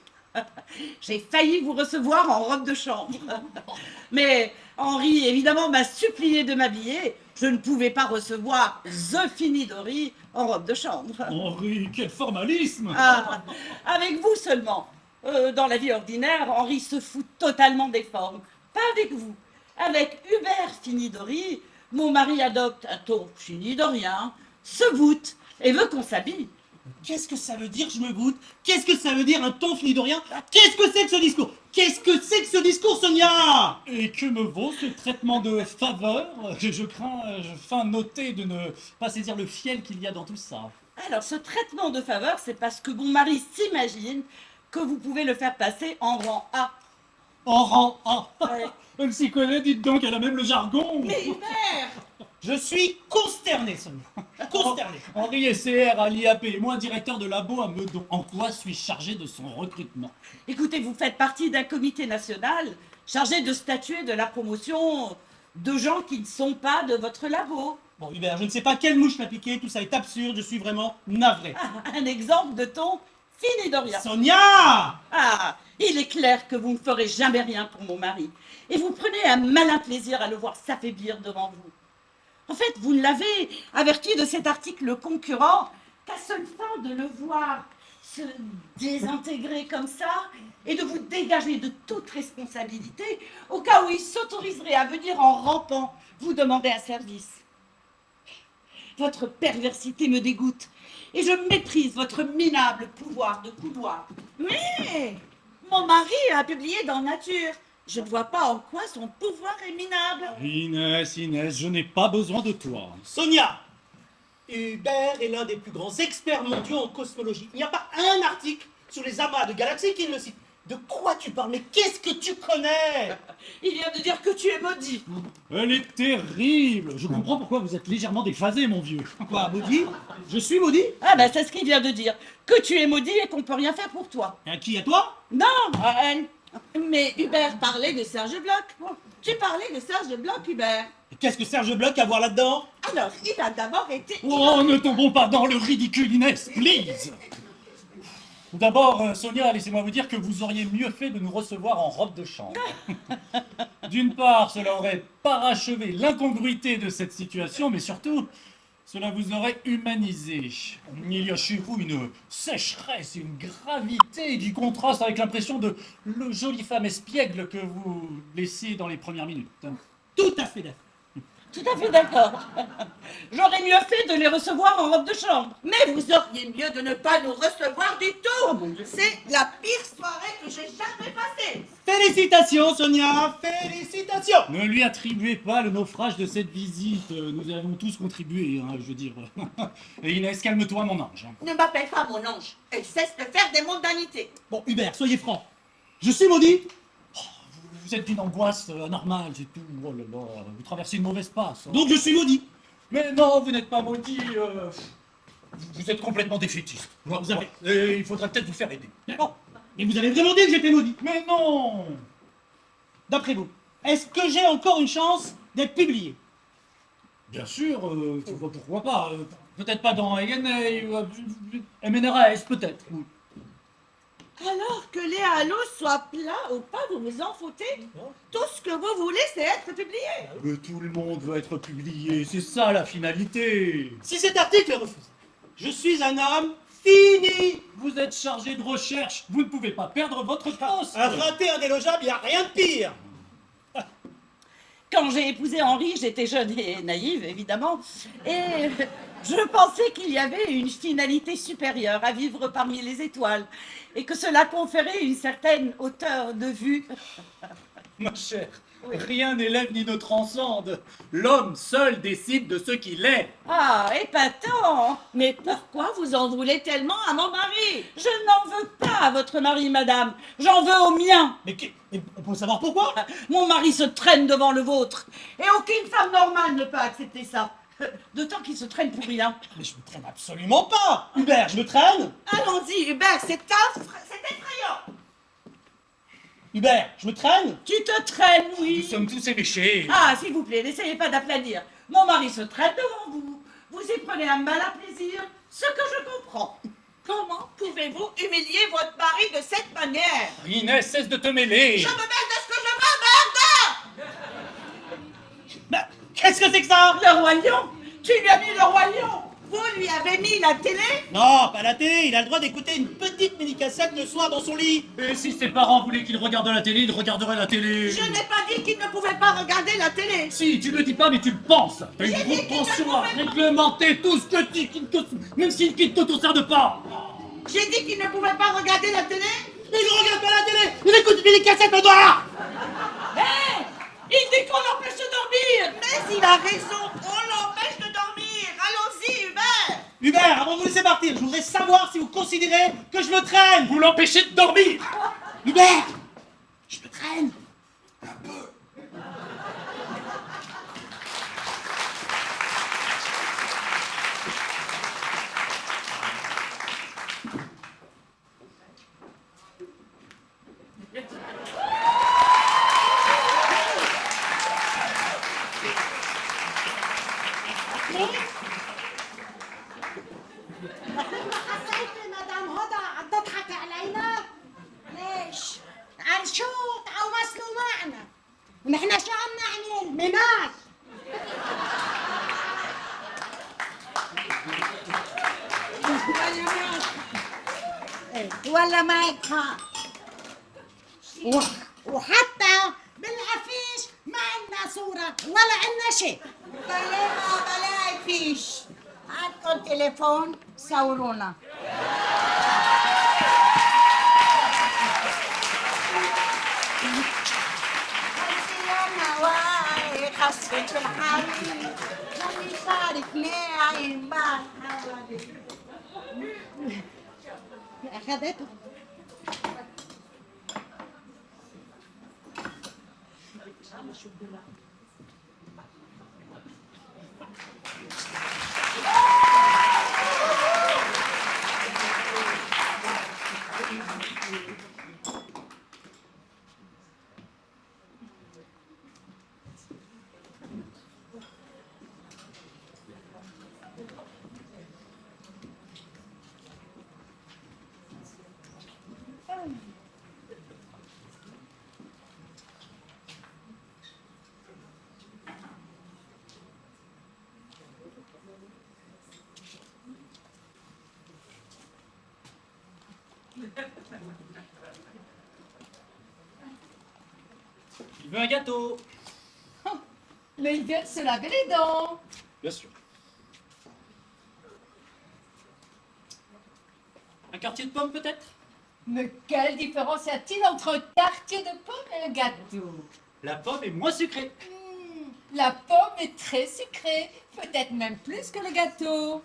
j'ai failli vous recevoir en robe de chambre. Mais Henri, évidemment, m'a supplié de m'habiller. Je ne pouvais pas recevoir The Finidori en robe de chambre. Henri, quel formalisme! Ah, avec vous seulement. Dans la vie ordinaire, Henri se fout totalement des formes. Pas avec vous. Avec Hubert Finidori, mon mari adopte un ton finidorien, se voûte et veut qu'on s'habille. Qu'est-ce que ça veut dire, je me goûte? Qu'est-ce que ça veut dire, un ton finidorien? Qu'est-ce que c'est que ce discours? Qu'est-ce que c'est que ce discours, Sonia? Et que me vaut ce traitement de faveur? Je crains, je feins noter de ne pas saisir le fiel qu'il y a dans tout ça. Alors, ce traitement de faveur, c'est parce que mon mari s'imagine que vous pouvez le faire passer en rang A. En rang A! Ouais. Elle s'y connaît, dites donc, elle a même le jargon! Mais Hubert, Je suis consterné, Sonia. Consterné. Henri SCR à l'IAP et moi directeur de labo à Meudon. En quoi suis-je chargé de son recrutement? Écoutez, vous faites partie d'un comité national chargé de statuer de la promotion de gens qui ne sont pas de votre labo. Bon, Hubert, je ne sais pas quelle mouche m'a piqué, tout ça est absurde, je suis vraiment navré. Un exemple de ton fini de rien. Sonia! Ah, il est clair que vous ne ferez jamais rien pour mon mari. Et vous prenez un malin plaisir à le voir s'affaiblir devant vous. En fait, vous ne l'avez averti de cet article concurrent qu'à seule fin de le voir se désintégrer comme ça et de vous dégager de toute responsabilité au cas où il s'autoriserait à venir en rampant vous demander un service. Votre perversité me dégoûte et je méprise votre minable pouvoir de couloir. Mais mon mari a publié dans Nature. Je ne vois pas en quoi son pouvoir est minable. Inès, je n'ai pas besoin de toi. Sonia! Hubert est l'un des plus grands experts mondiaux en cosmologie. Il n'y a pas un article sur les amas de galaxies qu'il ne cite. De quoi tu parles? Mais qu'est-ce que tu connais? Il vient de dire que tu es maudit. Elle est terrible. Je comprends pourquoi vous êtes légèrement déphasé, mon vieux. Quoi, maudit? Je suis maudit? Ah ben c'est ce qu'il vient de dire. Que tu es maudit et qu'on ne peut rien faire pour toi. Et à qui? À toi? Non, à elle. Mais Hubert parlait de Serge Bloch. Tu parlais de Serge Bloch, Hubert. Et qu'est-ce que Serge Bloch a à voir là-dedans? Alors, il a d'abord été... Oh, ne tombons pas dans le ridicule, Inès, please. D'abord, Sonia, laissez-moi vous dire que vous auriez mieux fait de nous recevoir en robe de chambre. D'une part, cela aurait parachevé l'incongruité de cette situation, mais surtout, cela vous aurait humanisé. Il y a chez vous une sécheresse et une gravité qui contraste avec l'impression de jolie femme espiègle que vous laissez dans les premières minutes. Tout à fait d'accord. Tout à fait d'accord. J'aurais mieux fait de les recevoir en robe de chambre. Mais vous auriez mieux de ne pas nous recevoir du tout. C'est la pire soirée que j'ai jamais passée. Félicitations, Sonia! Félicitations! Ne lui attribuez pas le naufrage de cette visite. Nous avons tous contribué, hein, je veux dire. Et Inès, calme-toi, mon ange. Ne m'appelle pas mon ange. Elle cesse de faire des mondanités. Bon, Hubert, soyez franc. Je suis maudit? Vous êtes d'une angoisse anormale, c'est tout. Oh là là, vous traversez une mauvaise passe. Hein. Donc je suis maudit. Mais non, vous n'êtes pas maudit. Vous êtes complètement défaitiste. Vous avez- Et il faudrait peut-être vous faire aider. Bon. Et vous avez vraiment dit que j'étais maudit? Mais non. D'après vous, est-ce que j'ai encore une chance d'être publié? Bien sûr, pourquoi pas. Peut-être pas dans ANA, MNRS, peut-être. Alors que les halos soient plats ou pas, vous vous en foutez. Tout ce que vous voulez, c'est être publié. Mais tout le monde veut être publié, c'est ça la finalité. Si cet article est refusé, je suis un homme fini. Vous êtes chargé de recherche, vous ne pouvez pas perdre votre poste. Un raté indélogeable, il n'y a rien de pire. Quand j'ai épousé Henri, j'étais jeune et naïve, évidemment. Et je pensais qu'il y avait une finalité supérieure à vivre parmi les étoiles. Et que cela conférait une certaine hauteur de vue. Ma chère, rien n'élève ni ne transcende. L'homme seul décide de ce qu'il est. Ah, épatant! Mais pourquoi vous en voulez tellement à mon mari? Je n'en veux pas à votre mari, madame. J'en veux au mien. Mais on peut savoir pourquoi? Mon mari se traîne devant le vôtre. Et aucune femme normale ne peut accepter ça. D'autant qu'il se traîne pour rien. Mais je me traîne absolument pas. Hubert, je me traîne? Allons-y, Hubert, c'est effrayant. Hubert, je me traîne? Tu te traînes, Nous oui. sommes tous éméchés. Ah, s'il vous plaît, n'essayez pas d'aplanir. Mon mari se traîne devant vous. Vous y prenez un malin plaisir, ce que je comprends. Comment pouvez-vous humilier votre mari de cette manière? Inès, cesse de te mêler. Je me mêle de ce que je veux, merde! Bah, qu'est-ce que c'est que ça? Le roi lion. Tu lui as mis le roi lion. Vous lui avez mis la télé? Non, pas la télé, il a le droit d'écouter une petite mini-cassette le soir dans son lit. Et si ses parents voulaient qu'il regarde la télé, il regarderait la télé. Je n'ai pas dit qu'il ne pouvait pas regarder la télé. Si, tu le dis pas, mais tu le penses. T'as une J'ai dit qu'il ne propension à pouvait pas. réglementer tout ce que même s'il ne te concerne pas. J'ai dit qu'il ne pouvait pas regarder la télé. Il ne regarde pas la télé, il écoute une mini-cassette au doigt. Hé, il dit qu'on l'empêche de dormir. Mais il a raison, on l'empêche de dormir. Allons-y, Hubert. Hubert, avant de vous laisser partir, je voudrais savoir si vous considérez que je me traîne. Vous l'empêchez de dormir. Hubert, je me traîne. ونحن شو عم نعمل؟ ميناج. ولا معك حق. وحتى بالعفيش ما عندنا صورة ولا عندنا شيء. بلا عفيش. عندكم تليفون صورونا. خصك الحبيب خلي شعرك ناعم بعد حوادث. أخذته. Il veut un gâteau. Mais il vient de se laver les dents. Bien sûr. Un quartier de pommes peut-être? Mais quelle différence y a-t-il entre un quartier de pommes et un gâteau? La pomme est moins sucrée. La pomme est très sucrée, peut-être même plus que le gâteau.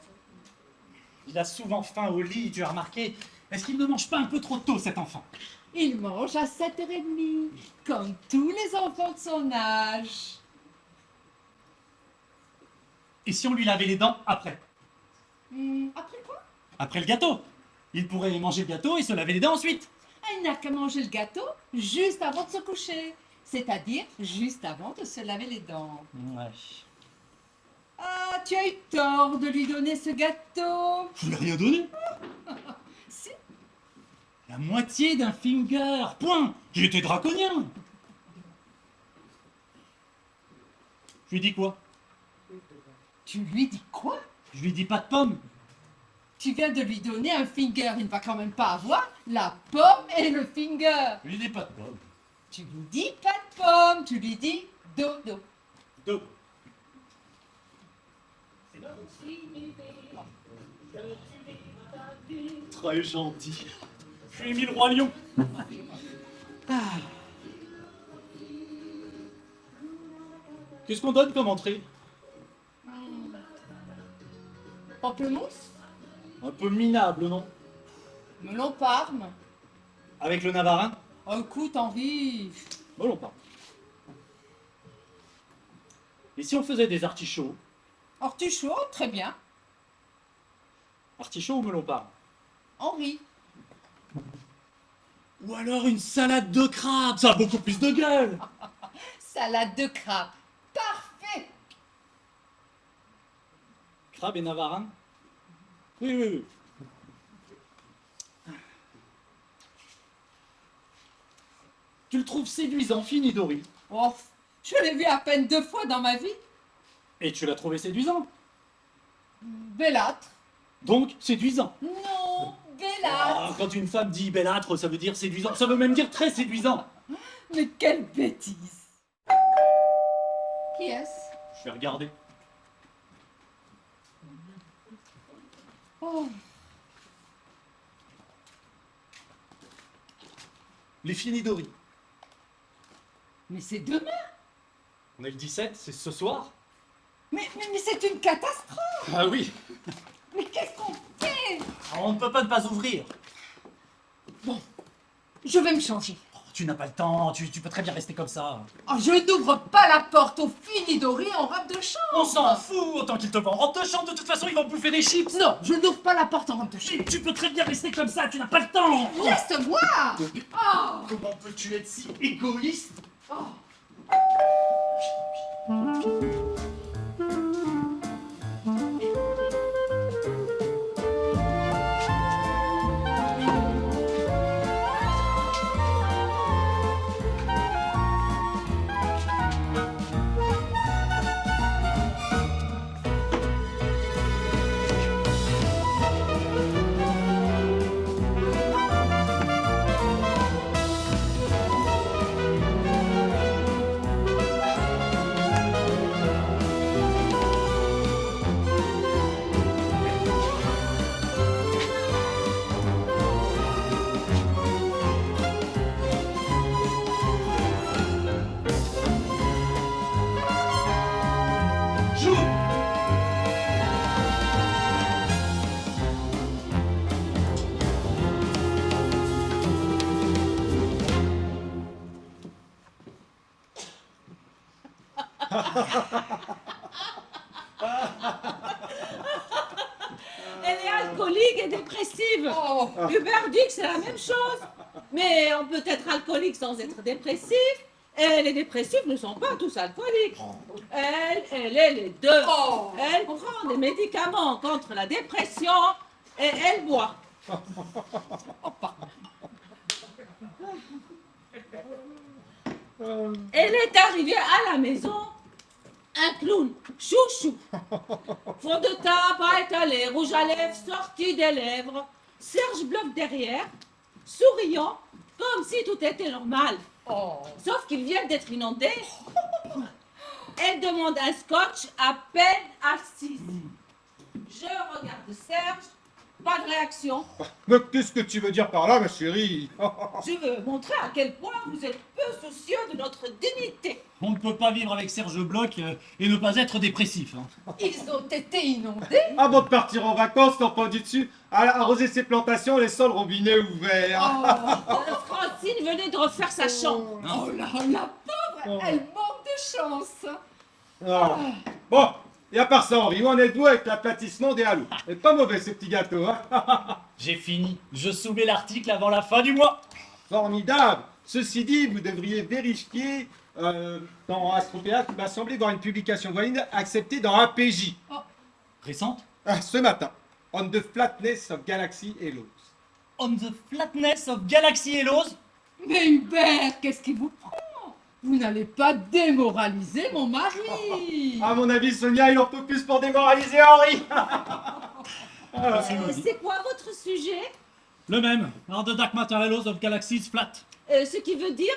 Il a souvent faim au lit, tu as remarqué. Est-ce qu'il ne mange pas un peu trop tôt, cet enfant? Il mange à 7h30, comme tous les enfants de son âge. Et si on lui lavait les dents après? Après quoi? Après le gâteau. Il pourrait manger le gâteau et se laver les dents ensuite. Il n'a qu'à manger le gâteau juste avant de se coucher. C'est-à-dire juste avant de se laver les dents. Ouais. Ah, tu as eu tort de lui donner ce gâteau. Je lui ai rien donné. Si. La moitié d'un finger. Point. J'ai été draconien. Je lui dis quoi? Tu lui dis quoi? Je lui dis pas de pommes. Tu viens de lui donner un finger, il ne va quand même pas avoir la pomme et le finger. Je lui dis pas de pommes. Tu lui dis pas de pomme, tu lui dis dodo. Deux. Très gentil. Je lui ai mis le roi lion. Qu'est-ce qu'on donne comme entrée? Pamplemousse, Un peu minable, non? melon parme. Avec le navarin? Oh, écoute, Henri, Melon parme. Et si on faisait des artichauts? artichaut, très bien. Artichaut ou melon parme? Henri, Ou alors une salade de crabe, ça a beaucoup plus de gueule. salade de crabe, parfait. Crabe et navarin? Oui, oui, oui. Tu le trouves séduisant, Finidori. Oh, je l'ai vu à peine 2 fois dans ma vie. Et tu l'as trouvé séduisant. Bellâtre. Donc, séduisant. Non, bellâtre. Ah, quand une femme dit bellâtre, ça veut dire séduisant. Ça veut même dire très séduisant. Mais quelle bêtise. Qui est-ce? Je vais regarder. Oh, Les Finidori. mais c'est demain. On est le 17, c'est ce soir. Mais c'est une catastrophe. Ah oui. Mais qu'est-ce qu'on fait? On ne peut pas ne pas ouvrir. Bon, je vais me changer. Oh, tu n'as pas le temps, tu peux très bien rester comme ça. Oh, je n'ouvre pas la porte aux Finidori en robe de chambre. On s'en fout, autant qu'ils te vendent en robe de chambre, de toute façon ils vont bouffer des chips. Non, je n'ouvre pas la porte en robe de chambre. Tu peux très bien rester comme ça, tu n'as pas le temps. Laisse-moi. Oh, Comment peux-tu être si égoïste? oh. Elle est alcoolique et dépressive. Oh, Hubert dit que c'est la même chose. Mais on peut être alcoolique sans être dépressif. Et les dépressifs ne sont pas tous alcooliques. Elle est les deux. Oh. Elle prend des médicaments contre la dépression et elle boit. Elle est arrivée à la maison, un clown, chouchou. Fond de teint, pas étalé, rouge à lèvres sorti des lèvres. Serge Bloch derrière, souriant, comme si tout était normal. oh. Sauf qu'ils viennent d'être inondés. Elle demande un scotch à peine assise. Je regarde Serge, pas de réaction. Mais qu'est-ce que tu veux dire par là, ma chérie? Je veux montrer à quel point vous êtes peu soucieux de notre dignité. On ne peut pas vivre avec Serge Bloch et ne pas être dépressif. Hein. Ils ont été inondés. Avant de partir en vacances, t'as entendu dessus, arroser ses plantations, laissant le robinet ouvert. Francine venait de refaire sa chambre. Oh là, la pauvre, elle manque de chance. Ah. Bon, et à part ça, Henri, où en êtes-vous avec l'aplatissement des halous? C'est pas mauvais ce petit gâteau, hein? J'ai fini. Je soumets l'article avant la fin du mois. Formidable. Ceci dit, vous devriez vérifier dans Astropéa qui m'a semblé voir une publication voisine acceptée dans APJ. Récente? Ce matin. On the flatness of Galaxy Hellos. On the flatness of Galaxy Hellos? Mais Hubert, qu'est-ce qui vous prend? Vous n'allez pas démoraliser mon mari. À mon avis, Sonia, il en peut plus pour démoraliser Henri. C'est quoi votre sujet? Le même. Are the dark matter halos of galaxies flat? Ce qui veut dire,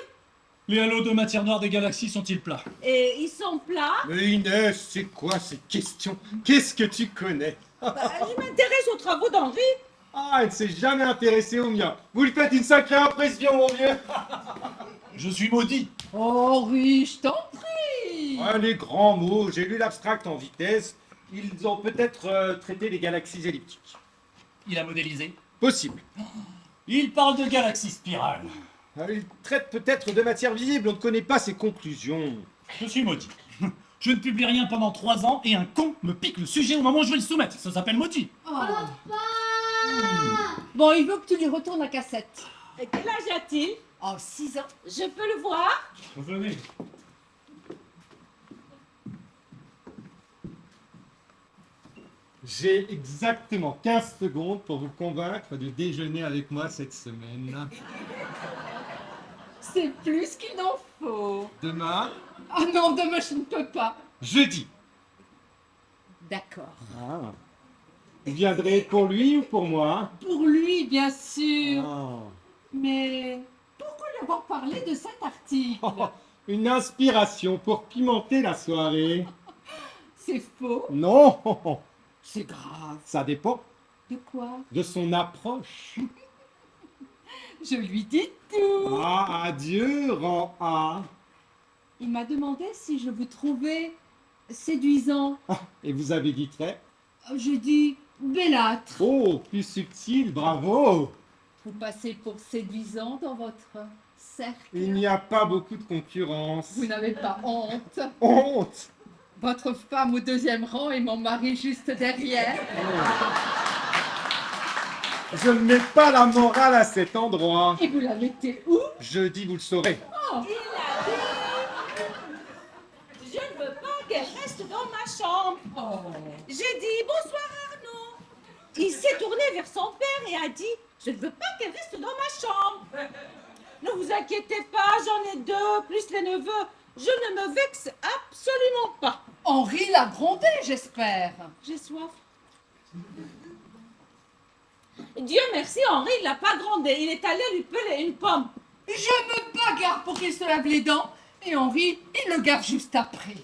Les halos de matière noire des galaxies sont-ils plats? et ils sont plats. Mais Inès, c'est quoi ces questions? Qu'est-ce que tu connais? Je m'intéresse aux travaux d'Henri. Ah, elle ne s'est jamais intéressée au mien. Vous lui faites une sacrée impression, mon vieux. Je suis maudit. Henri, je t'en prie. Ah, les grands mots, j'ai lu l'abstract en vitesse. Ils ont peut-être traité les galaxies elliptiques. Il a modélisé. Possible. Il parle de galaxies spirales. Ils traitent peut-être de matière visible, on ne connaît pas ses conclusions. Je suis maudit. Je ne publie rien pendant 3 ans et un con me pique le sujet au moment où je vais le soumettre. Ça s'appelle maudit. Oh. Bon, il veut que tu lui retournes la cassette. Et quel âge a-t-il? Oh, 6 ans. Je peux le voir? Venez. J'ai exactement 15 secondes pour vous convaincre de déjeuner avec moi cette semaine. C'est plus qu'il en faut. Demain, Ah non, demain je ne peux pas. jeudi. D'accord. Ah. Vous viendrez pour lui ou pour moi? Pour lui, bien sûr. Ah. Mais pourquoi lui avoir parlé de cet article? Une inspiration pour pimenter la soirée. C'est faux. Non, C'est grave. ça dépend De quoi? de son approche. Je lui dis tout. Ah, adieu, rang A. Il m'a demandé si je vous trouvais séduisant. Et vous avez dit très. J'ai dit bellâtre. Oh, plus subtil, bravo. Vous passez pour séduisant dans votre cercle. Il n'y a pas beaucoup de concurrence. Vous n'avez pas honte. Honte. Votre femme au 2e rang et mon mari juste derrière. Je ne mets pas la morale à cet endroit. Et vous la mettez où? Jeudi, vous le saurez. Il a dit, je ne veux pas qu'elle reste dans ma chambre. Oh. J'ai dit bonsoir Arnaud. Il s'est tourné vers son père et a dit, je ne veux pas qu'elle reste dans ma chambre. Ne vous inquiétez pas, j'en ai 2, plus les neveux. Je ne me vexe absolument pas. Henri l'a grondé, j'espère. J'ai soif. Dieu merci, Henri, il l'a pas grondé. Il est allé lui peler une pomme. Je me bagarre pour qu'il se lave les dents. Et Henri, il le gave juste après.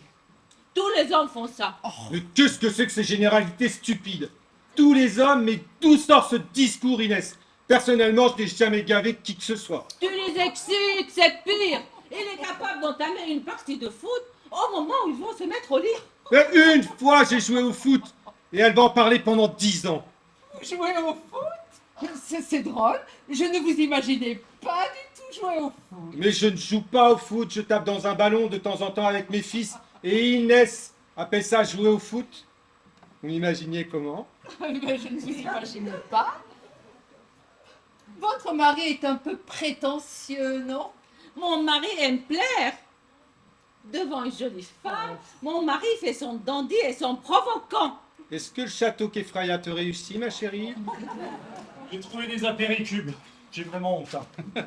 Tous les hommes font ça. Mais qu'est-ce que c'est que ces généralités stupides? Tous les hommes, mais d'où sort ce discours, Inès? Personnellement, je n'ai jamais gavé qui que ce soit. Tu les excites, c'est pire. Il est capable d'entamer une partie de foot au moment où ils vont se mettre au lit. Mais une fois, j'ai joué au foot. Et elle va en parler pendant 10 ans. Vous jouez au foot? C'est drôle. Je ne vous imaginais pas du tout jouer au foot. Mais je ne joue pas au foot, je tape dans un ballon de temps en temps avec mes fils. Et Inès appelle ça jouer au foot. Vous m'imaginiez comment? Mais je ne vous imagine pas. Votre mari est un peu prétentieux, non? Mon mari aime plaire. Devant une jolie femme, mon mari fait son dandy et son provocant. Est-ce que le château qu'Effraya te réussit, ma chérie? J'ai trouvé des apéricubes. J'ai vraiment honte. Hein.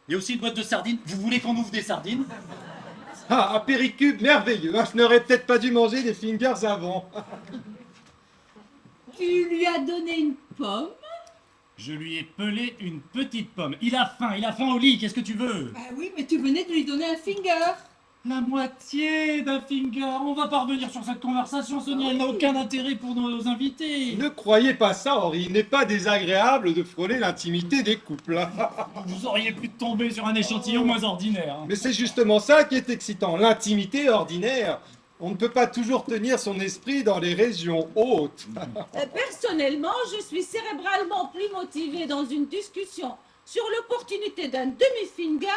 Il y a aussi une boîte de sardines. Vous voulez qu'on ouvre des sardines? Ah, apéricube, merveilleux. Je n'aurais peut-être pas dû manger des fingers avant. Tu lui as donné une pomme? Je lui ai pelé une petite pomme. Il a faim au lit, qu'est-ce que tu veux? Bah oui, mais tu venais de lui donner un finger. La moitié d'un finger. On va pas revenir sur cette conversation, Sonia. Elle n'a aucun intérêt pour nos invités. Ne croyez pas ça, Henri. Il n'est pas désagréable de frôler l'intimité des couples. Vous auriez pu tomber sur un échantillon moins ordinaire. Hein. Mais c'est justement ça qui est excitant. L'intimité ordinaire. On ne peut pas toujours tenir son esprit dans les régions hautes. Personnellement, je suis cérébralement plus motivée dans une discussion sur l'opportunité d'un demi-finger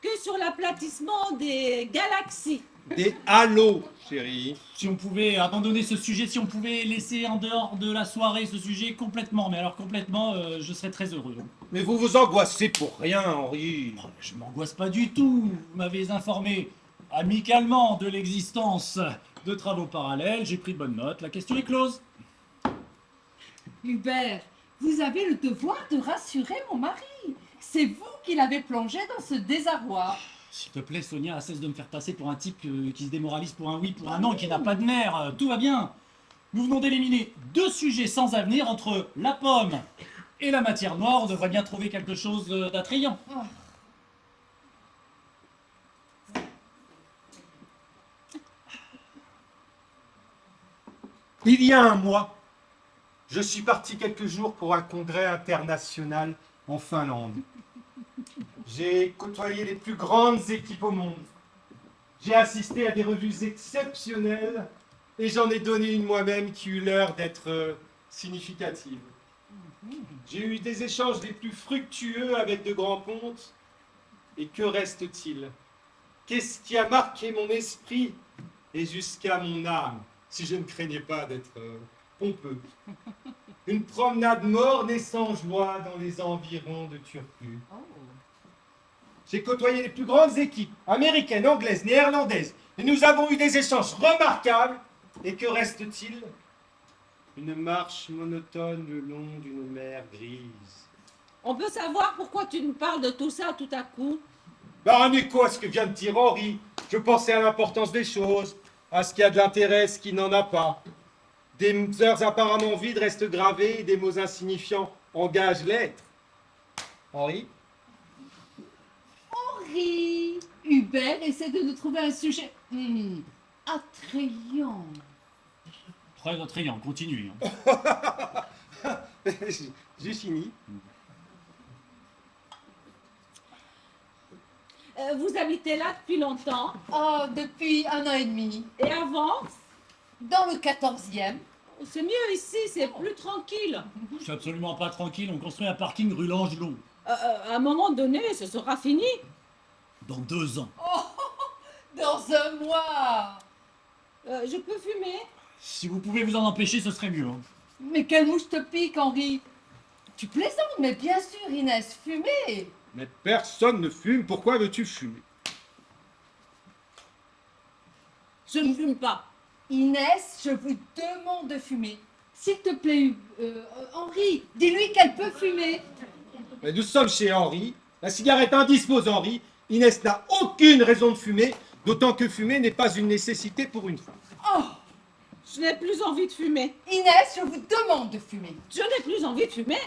que sur l'aplatissement des galaxies. Des halos, chérie. Si on pouvait abandonner ce sujet, si on pouvait laisser en dehors de la soirée ce sujet complètement, mais alors complètement, je serais très heureux. Mais vous vous angoissez pour rien, Henri. Oh, je m'angoisse pas du tout. Vous m'avez informé amicalement de l'existence de travaux parallèles. J'ai pris bonne note. La question est close. Hubert, vous avez le devoir de rassurer mon mari. C'est vous qui l'avez plongé dans ce désarroi. S'il te plaît, Sonia, cesse de me faire passer pour un type qui se démoralise pour un oui, pour un non, et qui n'a pas de nerfs. Tout va bien. Nous venons d'éliminer 2 sujets sans avenir entre la pomme et la matière noire. On devrait bien trouver quelque chose d'attrayant. Il y a un mois, je suis parti quelques jours pour un congrès international en Finlande. J'ai côtoyé les plus grandes équipes au monde. J'ai assisté à des revues exceptionnelles et j'en ai donné une moi-même qui eut l'heure d'être significative. J'ai eu des échanges les plus fructueux avec de grands pontes. Et que reste-t-il? Qu'est-ce qui a marqué mon esprit et jusqu'à mon âme, si je ne craignais pas d'être pompeux? Une promenade morne et sans joie dans les environs de Turku. J'ai côtoyé les plus grandes équipes, américaines, anglaises, néerlandaises, et nous avons eu des échanges remarquables. Et que reste-t-il? Une marche monotone le long d'une mer grise. On peut savoir pourquoi tu nous parles de tout ça tout à coup? Bah, en écho à ce que vient de dire Henri, je pensais à l'importance des choses, à ce qui a de l'intérêt, ce qui n'en a pas. Des heures apparemment vides restent gravées, et des mots insignifiants engagent l'être. Henri? Henri, Hubert essaie de nous trouver un sujet attrayant. Très attrayant, continue. Hein. J'ai fini. Vous habitez là depuis longtemps? Oh, depuis 1 an et demi. Et avant? Dans le 14e. C'est mieux ici, c'est plus tranquille. Je suis absolument pas tranquille, on construit un parking rue Langelot. À un moment donné, ce sera fini. Dans 2 ans. Dans 1 mois. Je peux fumer? Si vous pouvez vous en empêcher, ce serait mieux. Hein. Mais quelle mouche te pique, Henri? Tu plaisantes, mais bien sûr, Inès, fumer. Mais personne ne fume, pourquoi veux-tu fumer? Je ne fume pas. Inès, je vous demande de fumer. S'il te plaît, Henri, dis-lui qu'elle peut fumer. Mais nous sommes chez Henri, la cigarette indispose Henri, Inès n'a aucune raison de fumer, d'autant que fumer n'est pas une nécessité pour une femme. Oh, Je n'ai plus envie de fumer. Inès, je vous demande de fumer. Je n'ai plus envie de fumer.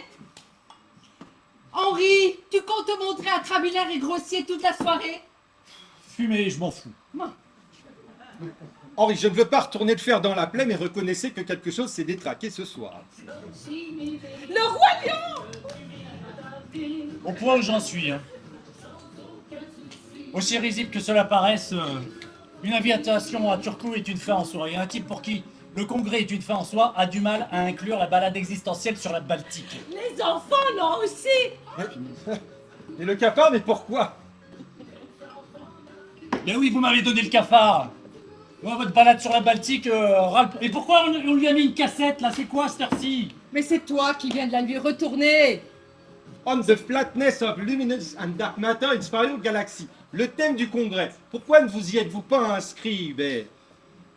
Henri, tu comptes te montrer intrabilaire et grossier toute la soirée? Fumer, je m'en fous. Henri, je ne veux pas retourner le faire dans la plaie, mais reconnaissez que quelque chose s'est détraqué ce soir. Le roi lion! Au point où j'en suis. Hein. Aussi risible que cela paraisse, une invitation à Turku est une fin en soi. Et un type pour qui le congrès est une fin en soi a du mal à inclure la balade existentielle sur la Baltique. Les enfants l'ont aussi. Et le cafard, mais pourquoi? Ben oui, vous m'avez donné le cafard. Moi, votre balade sur la Baltique, Et pourquoi on lui a mis une cassette, là? C'est quoi, cette heure-ci? Mais c'est toi qui viens de la lui retourner. On the flatness of luminous and dark matter in spiral galaxy. Le thème du congrès. Pourquoi ne vous y êtes-vous pas inscrit, Hubert?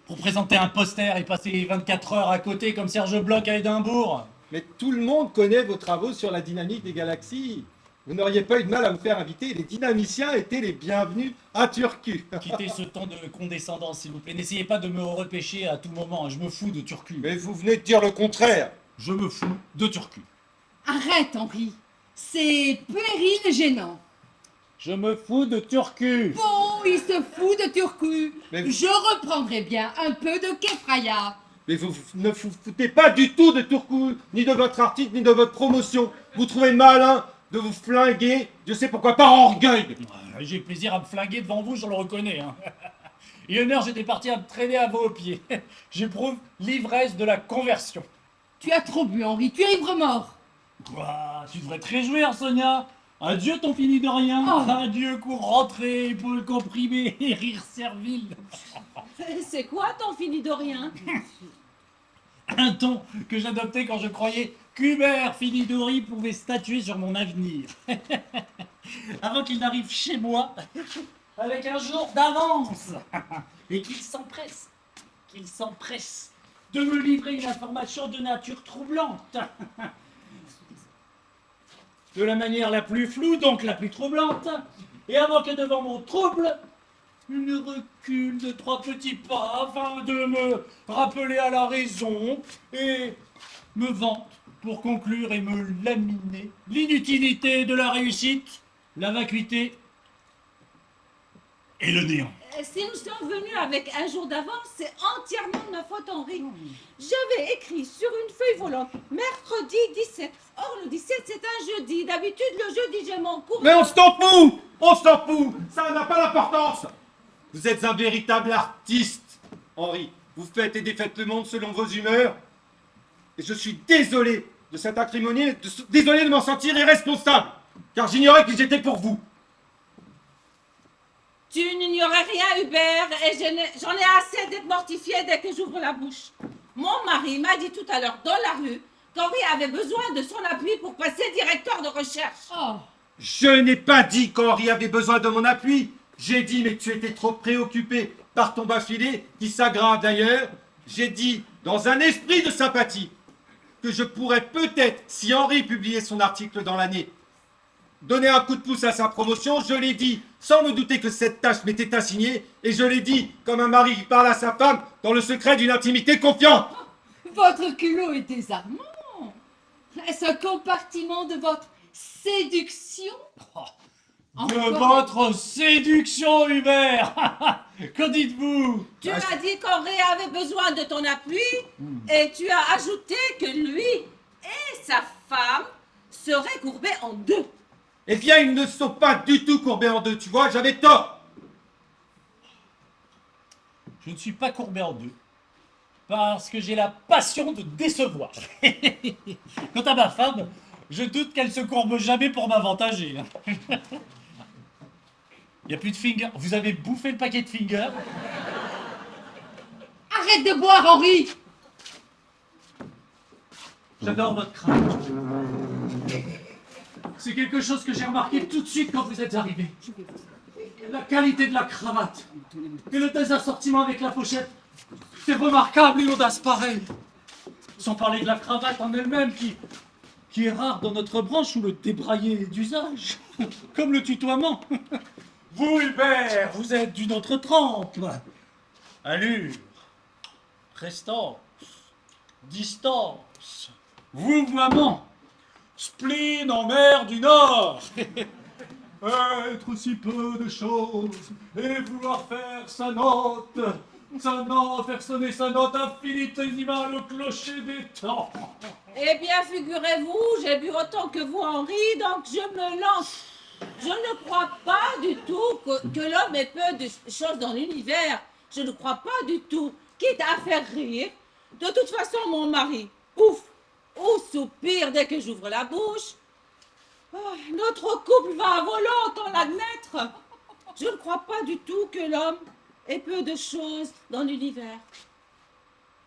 Pour présenter un poster et passer 24 heures à côté comme Serge Bloch à Édimbourg. Mais tout le monde connaît vos travaux sur la dynamique des galaxies. Vous n'auriez pas eu de mal à vous faire inviter. Les dynamiciens étaient les bienvenus à Turku. Quittez ce ton de condescendance, s'il vous plaît. N'essayez pas de me repêcher à tout moment. Je me fous de Turku. Mais vous venez de dire le contraire. Je me fous de Turku. Arrête, Henri. C'est puéril et gênant. Je me fous de Turku. Bon, il se fout de Turku. Mais- Je reprendrai bien un peu de Kefraya. Mais vous ne vous foutez pas du tout de Turku, ni de votre article, ni de votre promotion. Vous trouvez malin de vous flinguer, je sais pourquoi, par orgueil. J'ai plaisir à me flinguer devant vous, je le reconnais. Hein. Et une heure, j'étais parti à me traîner à vos pieds. J'éprouve l'ivresse de la conversion. Tu as trop bu, Henri. Tu es ivre-mort. Quoi? Tu devrais te réjouir, Sonia. Adieu, ton fini de rien. Oh. Adieu, cours rentré, pour comprimé et rire servile. C'est quoi ton fini de rien? Un ton que j'adoptais quand je croyais qu'Hubert Finidori pouvait statuer sur mon avenir. Avant qu'il n'arrive chez moi avec un jour d'avance et qu'il s'empresse de me livrer une information de nature troublante. De la manière la plus floue, donc la plus troublante, et avant que devant mon trouble, une recule de 3 petits pas afin de me rappeler à la raison et me vante pour conclure et me laminer l'inutilité de la réussite, la vacuité et le néant. Si nous sommes venus avec un jour d'avance, c'est entièrement de ma faute, Henri. J'avais écrit sur une feuille volante mercredi 17. Or, le 17, c'est un jeudi. D'habitude, le jeudi, j'ai mon cours. Mais on s'en fout. On s'en fout. Ça n'a pas d'importance. Vous êtes un véritable artiste, Henri. Vous faites et défaites le monde selon vos humeurs. Et je suis désolé de cette acrimonie, désolé de m'en sentir irresponsable, car j'ignorais qu'ils étaient pour vous. Tu n'ignorais rien, Hubert, et j'en ai assez d'être mortifiée dès que j'ouvre la bouche. Mon mari m'a dit tout à l'heure dans la rue qu'Henri avait besoin de son appui pour passer directeur de recherche. Oh, Je n'ai pas dit qu'Henri avait besoin de mon appui. J'ai dit, mais tu étais trop préoccupé par ton bas-filet, qui s'aggrave d'ailleurs. J'ai dit, dans un esprit de sympathie, que je pourrais peut-être, si Henri publiait son article dans l'année, donner un coup de pouce à sa promotion. Je l'ai dit, sans me douter que cette tâche m'était assignée, et je l'ai dit, comme un mari qui parle à sa femme, dans le secret d'une intimité confiante. votre culot est désarmant. Est-ce un compartiment de votre séduction? De Encore- votre séduction, Hubert. Qu'en dites-vous? Tu m'as dit qu'Henri avait besoin de ton appui, et tu as ajouté que lui et sa femme seraient courbés en deux. Eh bien, ils ne sont pas du tout courbés en deux, tu vois, j'avais tort. Je ne suis pas courbé en deux. Parce que j'ai la passion de décevoir. Quant à ma femme, je doute qu'elle se courbe jamais pour m'avantager. Il n'y a plus de finger. Vous avez bouffé le paquet de finger? Arrête de boire, Henri. J'adore votre cravate. C'est quelque chose que j'ai remarqué tout de suite quand vous êtes arrivé. La qualité de la cravate et le désassortiment avec la pochette. C'est remarquable, une audace pareille. Sans parler de la cravate en elle-même qui est rare dans notre branche où le débraillé est d'usage. Comme le tutoiement. Vous, Hubert, vous êtes d'une autre trempe. Allure, prestance, distance, vouvoiement, spleen en mer du Nord. Être aussi peu de choses et vouloir faire sa note, faire sonner sa note infinitésimale au clocher des temps. Eh bien, figurez-vous, j'ai bu autant que vous, Henri, donc je me lance. Je ne crois pas du tout que l'homme ait peu de choses dans l'univers. Je ne crois pas du tout. Quitte à faire rire. De toute façon, mon mari, ouf, ou soupire dès que j'ouvre la bouche. Oh, notre couple va à volant, autant l'admettre. Je ne crois pas du tout que l'homme ait peu de choses dans l'univers.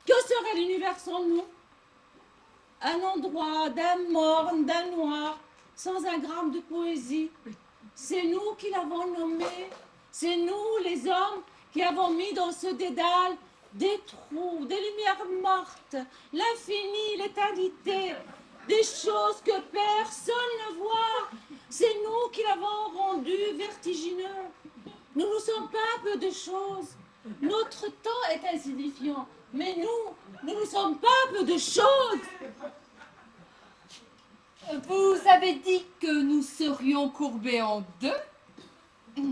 Que serait l'univers sans nous? Un endroit d'un morne, d'un noir, sans un gramme de poésie. C'est nous qui l'avons nommé. C'est nous, les hommes, qui avons mis dans ce dédale des trous, des lumières mortes, l'infini, l'éternité, des choses que personne ne voit. C'est nous qui l'avons rendu vertigineux. Nous ne sommes pas peu de choses. Notre temps est insignifiant, mais nous ne sommes pas peu de choses. Vous avez dit que nous serions courbés en deux.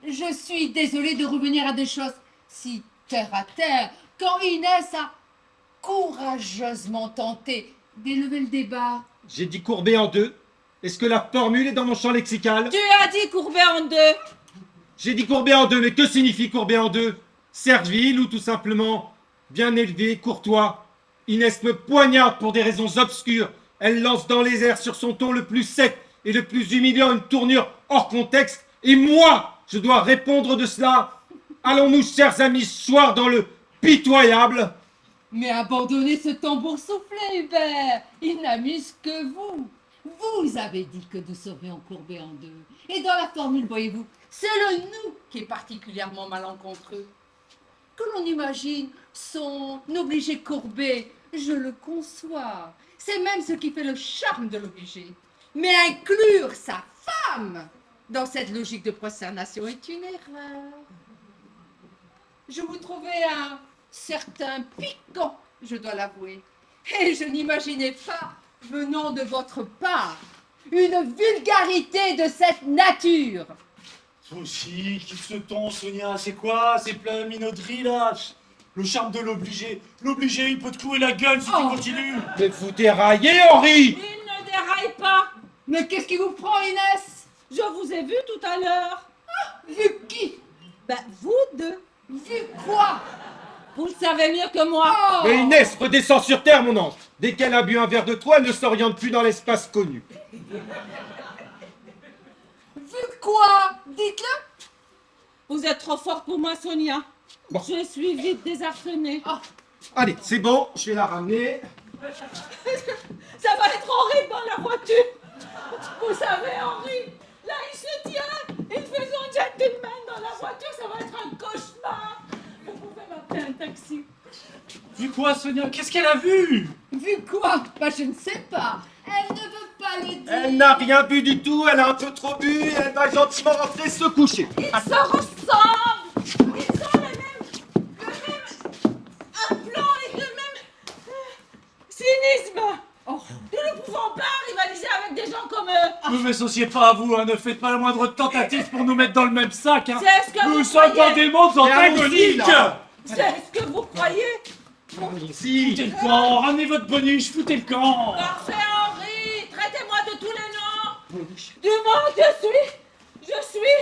Je suis désolée de revenir à des choses si terre à terre, quand Inès a courageusement tenté d'élever le débat. J'ai dit courbé en deux. Est-ce que la formule est dans mon champ lexical? Tu as dit courbé en deux. J'ai dit courbé en deux, mais que signifie courbé en deux? Servile ou tout simplement bien élevé, courtois? Inès me poignarde pour des raisons obscures. Elle lance dans les airs sur son ton le plus sec et le plus humiliant une tournure hors contexte. Et moi, je dois répondre de cela. Allons-nous, chers amis, soir dans le pitoyable? Mais abandonnez ce tambour soufflé, Hubert. Il n'amuse que vous. Vous avez dit que nous serions courbés en deux. Et dans la formule, voyez-vous, c'est le nous qui est particulièrement malencontreux. Que l'on imagine son obligé courbé, je le conçois. C'est même ce qui fait le charme de l'obligé. Mais inclure sa femme dans cette logique de prosternation est une erreur. Je vous trouvais un certain piquant, je dois l'avouer. Et je n'imaginais pas, venant de votre part, une vulgarité de cette nature. Toi aussi, quitte ce ton, Sonia, c'est quoi? C'est plein de minauderie là. Le charme de l'obligé. L'obligé, il peut te clouer la gueule si tu continues. Mais vous déraillez, Henri! Il ne déraille pas. Mais qu'est-ce qui vous prend, Inès? Je vous ai vu tout à l'heure. Vu qui? Ben, vous deux. Vu quoi? Vous le savez mieux que moi. Oh. Mais Inès, redescends sur terre, mon ange. Dès qu'elle a bu un verre de toi, elle ne s'oriente plus dans l'espace connu. Vu quoi? Dites-le. Vous êtes trop forte pour moi, Sonia. Bon. Je suis vite désarçonnée. Allez, c'est bon, je vais la ramener. Ça va être horrible dans la voiture. Vous savez, Henri, là, il se tient. Il fait son gentleman dans la voiture. Ça va être un cauchemar. Vous pouvez m'appeler un taxi. Vu quoi, Sonia? Qu'est-ce qu'elle a vu? Vu quoi? Bah, je ne sais pas. Elle ne veut pas le dire. Elle n'a rien bu du tout, elle a un peu trop bu et elle va gentiment rentrer se coucher. Ils se ressemblent. Ils ont le même implant et le même cynisme. Oh. Nous ne pouvons pas rivaliser avec des gens comme eux. Ne m'associez pas à vous, hein. Ne faites pas la moindre tentative pour nous mettre dans le même sac. Hein. C'est ce que Nous vous ne sommes pas croyez. des mondes Mais allons-y, antagoniques. là. C'est ce que vous croyez. Allons-y. Foutez le camp, ramenez votre boniche, foutez le camp. Parfait, Henri. Traitez-moi de tous les noms. Du monde, je suis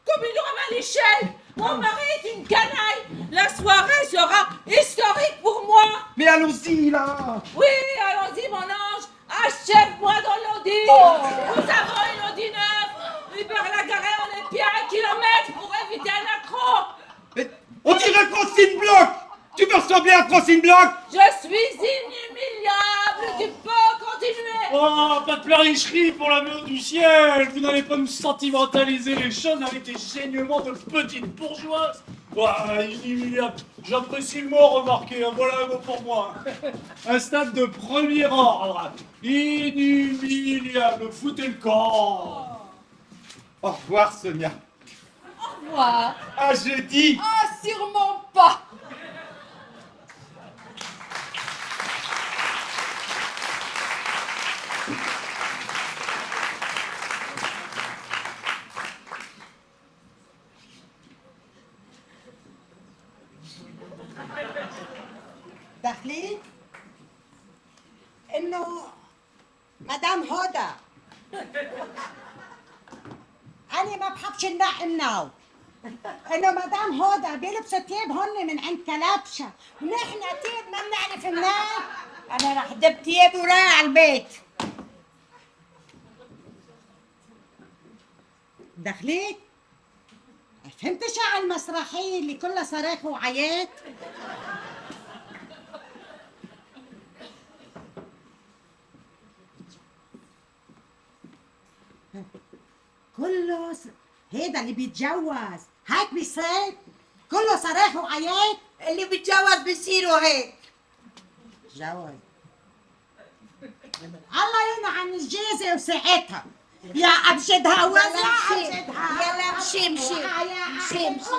comme une Romanichelle. Mon mari est une canaille. La soirée sera historique pour moi. Mais allons-y, là. Oui, allons-y, mon ange. Achève-moi dans l'Audi. Nous avons une Audi neuve. Hubert l'a garé en épié à 1 kilomètre pour éviter un accro. Mais on dirait Francine Bloch. Tu peux ressembler à Francine Bloch. Je suis inhumiliable. Tu peux continuer. Oh, pas de pleurnicherie pour l'amour du ciel. Vous n'allez pas nous sentimentaliser les choses avec des saignements de petites bourgeoises. Ouais, inhumiliable. J'apprécie le mot, remarquez, hein, voilà un mot pour moi. Un stade de premier ordre. Inhumiliable, foutez le camp. Au revoir, Sonia. Au revoir. À jeudi. Ah, sûrement pas. داخلين انه مدام هدى انا ما بحبش الناو انه مدام هدى بيلبسوا تياب هن من عند كلبشه ونحن تياب ما بنعرف منين. انا رح دب تيابي ورايح على البيت. داخلين فهمتش على المسرحية اللي كلها صراخ وعياط؟ هيدا اللي بيتجوز هيك بيصير؟ كله صراخ وعياط؟ اللي بيتجوز بيصيروا هيك. تجوز الله ينعم الجيزة وساعتها يا أبشدها وزع يلا امشي امشي امشي امشي.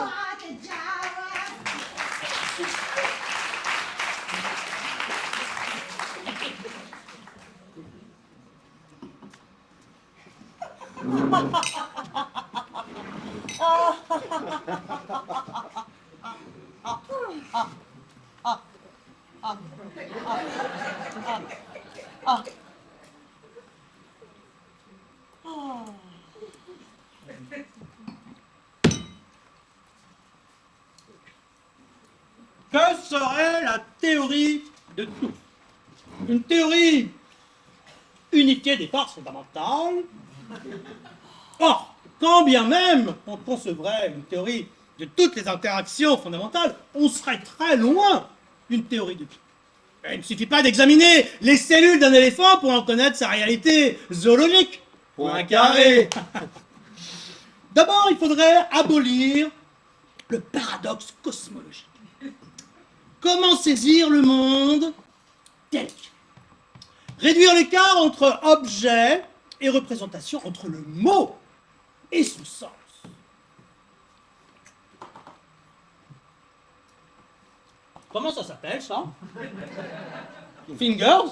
Que serait la théorie de tout? Une théorie unifiée des forces fondamentales. Or, quand bien même on concevrait une théorie de toutes les interactions fondamentales, on serait très loin d'une théorie de tout. Il ne suffit pas d'examiner les cellules d'un éléphant pour en connaître sa réalité zoologique. Point carré. D'abord, il faudrait abolir le paradoxe cosmologique. Comment saisir le monde tel qu'il est? Réduire l'écart entre objet et représentation, entre le mot et son sens. Comment ça s'appelle, ça? Fingers?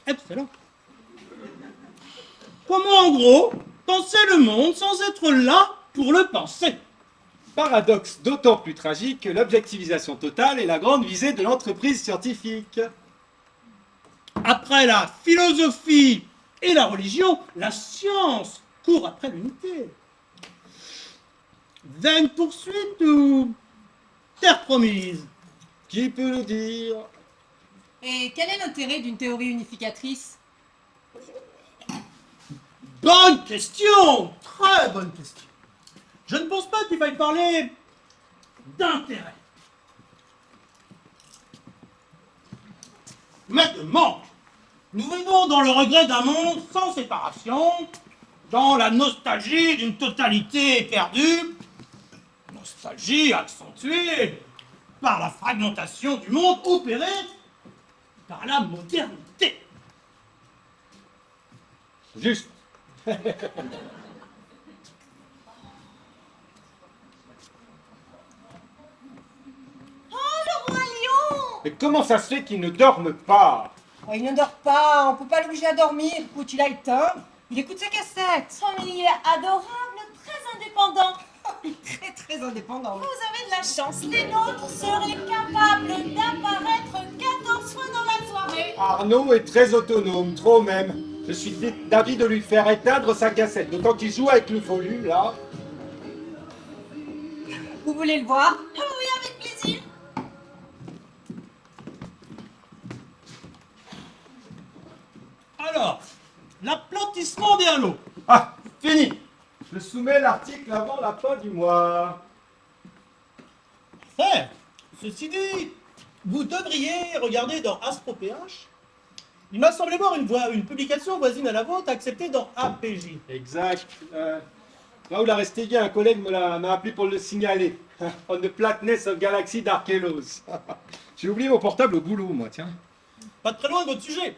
Excellent. Comment, en gros, penser le monde sans être là pour le penser? Paradoxe d'autant plus tragique que l'objectivisation totale est la grande visée de l'entreprise scientifique. Après la philosophie et la religion, la science court après l'unité. Vaine poursuite ou terre promise? Qui peut le dire? Et quel est l'intérêt d'une théorie unificatrice? Bonne question! Très bonne question. Je ne pense pas qu'il faille parler d'intérêt, mais de manque. Nous vivons dans le regret d'un monde sans séparation, dans la nostalgie d'une totalité perdue, nostalgie accentuée par la fragmentation du monde opérée par la modernité. Juste. Le roi lion. Mais comment ça se fait qu'ils ne dorment pas? Oh, il ne dort pas, on peut pas l'obliger à dormir. Écoute, il a éteint, il écoute ses cassettes. Oh, mais il est adorable, très indépendant. Très très indépendant. Vous avez de la chance, les nôtres seraient capables d'apparaître 14 fois dans la soirée. Arnaud est très autonome, trop même. Je suis d'avis de lui faire éteindre sa cassette, d'autant qu'il joue avec le volume, là. Vous voulez le voir? Ah oui, avec plaisir. Alors, l'aplatissement des halos. Ah, fini. Je soumets l'article avant la fin du mois. Parfait. Ceci dit, vous devriez regarder dans AstroPH. Il m'a semblé voir une publication voisine à la vôtre acceptée dans APJ. Exact. Raoul Arestegui, un collègue m'a appelé pour le signaler. On the flatness of Galaxy d'Archelos. J'ai oublié mon portable au boulot, moi, tiens. Pas très loin de votre sujet.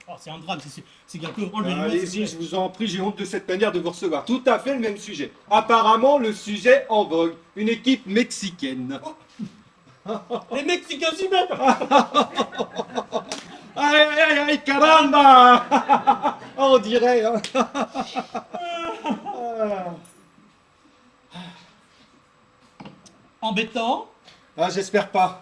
Oh, c'est un drame, c'est qu'un peu enlevé le mot, Allez-y, s'il je vous plaît. vous en prie, j'ai honte de cette manière de vous recevoir. Tout à fait le même sujet. Apparemment, le sujet en vogue. Une équipe mexicaine. Les Mexicains s'y mettent. Aïe, aïe, aïe, caramba. On dirait, hein. Embêtant. Ah, j'espère pas.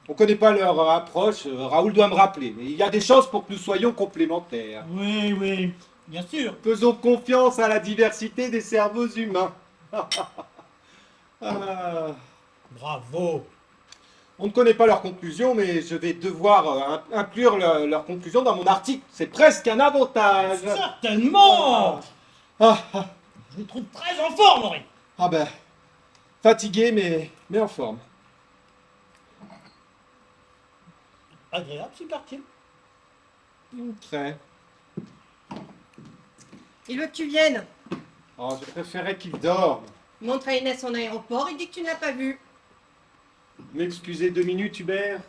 On connaît pas leur approche, Raoul doit me rappeler. Mais il y a des chances pour que nous soyons complémentaires. Oui, oui, bien sûr. Faisons confiance à la diversité des cerveaux humains. Ah. Bravo. On ne connaît pas leurs conclusions, mais je vais devoir inclure leurs conclusions dans mon article. C'est presque un avantage. Certainement. Je vous trouve très en forme, Henri. Ah ben, fatigué mais en forme. Agréable, ce quartier. Très. Il veut que tu viennes. Oh, je préférais qu'il dorme. Montre à Inès son aéroport, il dit que tu ne l'as pas vu. M'excusez 2 minutes, Hubert.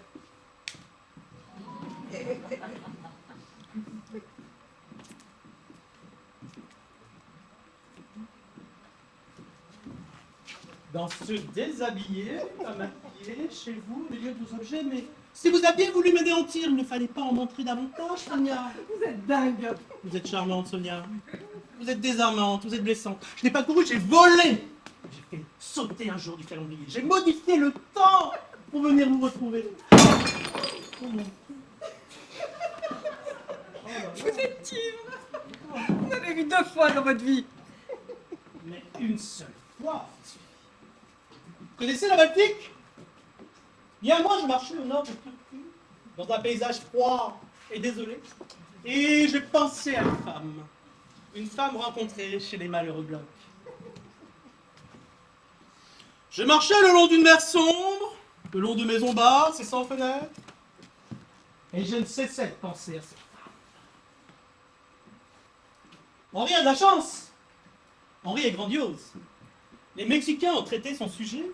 Dans ce déshabillé, à maquiller chez vous, au milieu de vos objets, mais si vous aviez voulu m'anéantir, il ne fallait pas en montrer davantage, Sonia. Vous êtes dingue. Vous êtes charmante, Sonia. Vous êtes désarmante, vous êtes blessante. Je n'ai pas couru, j'ai volé. J'ai fait sauter un jour du calendrier. J'ai modifié le temps pour venir vous retrouver. Oh mon Dieu. Vous êtes ivre. Vous m'avez vu 2 fois dans votre vie. Mais une seule fois, ça suffit. Vous connaissez la Baltique? Bien, moi, je marchais au nord de Turquie, dans un paysage froid et désolé, et je pensais à une femme rencontrée chez les malheureux blocs. Je marchais le long d'une mer sombre, le long de maisons basses et sans fenêtres, et je ne cessais de penser à cette femme. Henri a de la chance. Henri est grandiose. Les Mexicains ont traité son sujet.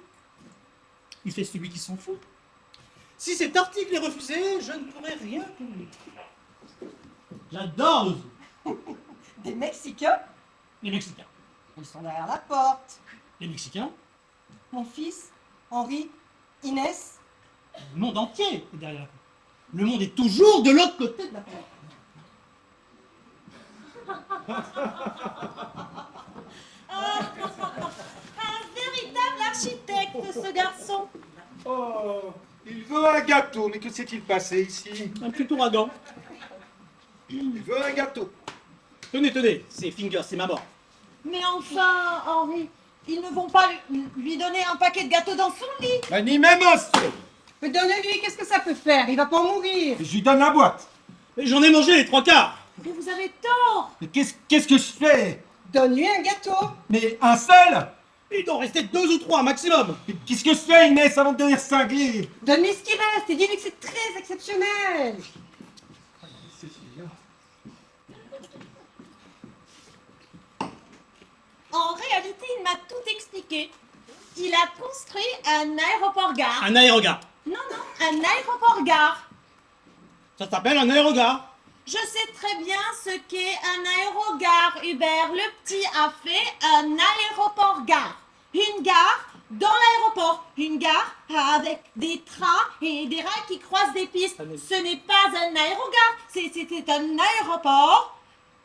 Il fait celui qui s'en fout. Si cet article est refusé, je ne pourrai rien pour lui. J'adore eux. Des Mexicains. Les Mexicains. Ils sont derrière la porte. Les Mexicains. Mon fils, Henri, Inès. Le monde entier est derrière la porte. Le monde est toujours de l'autre côté de la porte. Un véritable architecte, ce garçon. Oh, il veut un gâteau, mais que s'est-il passé ici? Un petit ouragan. Il veut un gâteau. Tenez, tenez, c'est Finger, c'est ma mort. Mais enfin, Henri, ils ne vont pas lui donner un paquet de gâteaux dans son lit. Bah, ni même un seul. Mais donnez-lui, qu'est-ce que ça peut faire? Il va pas en mourir. Je lui donne la boîte. Mais j'en ai mangé les 3/4. Mais vous avez tort. Mais qu'est-ce que je fais? Donne-lui un gâteau. Mais un seul? Il doit en rester 2 ou 3 maximum. Mais qu'est-ce que je fais, Inès, avant de devenir cinglé? Donne-lui ce qui reste et dis-lui que c'est très exceptionnel. En réalité, il m'a tout expliqué. Il a construit un aéroport-gare. Un aérogare. Non, non, un aéroport-gare. Ça s'appelle un aérogare. Je sais très bien ce qu'est un aérogare, Hubert. Le petit a fait un aéroport-gare. Une gare dans l'aéroport. Une gare avec des trains et des rails qui croisent des pistes. Ce n'est pas un aérogare, c'est un aéroport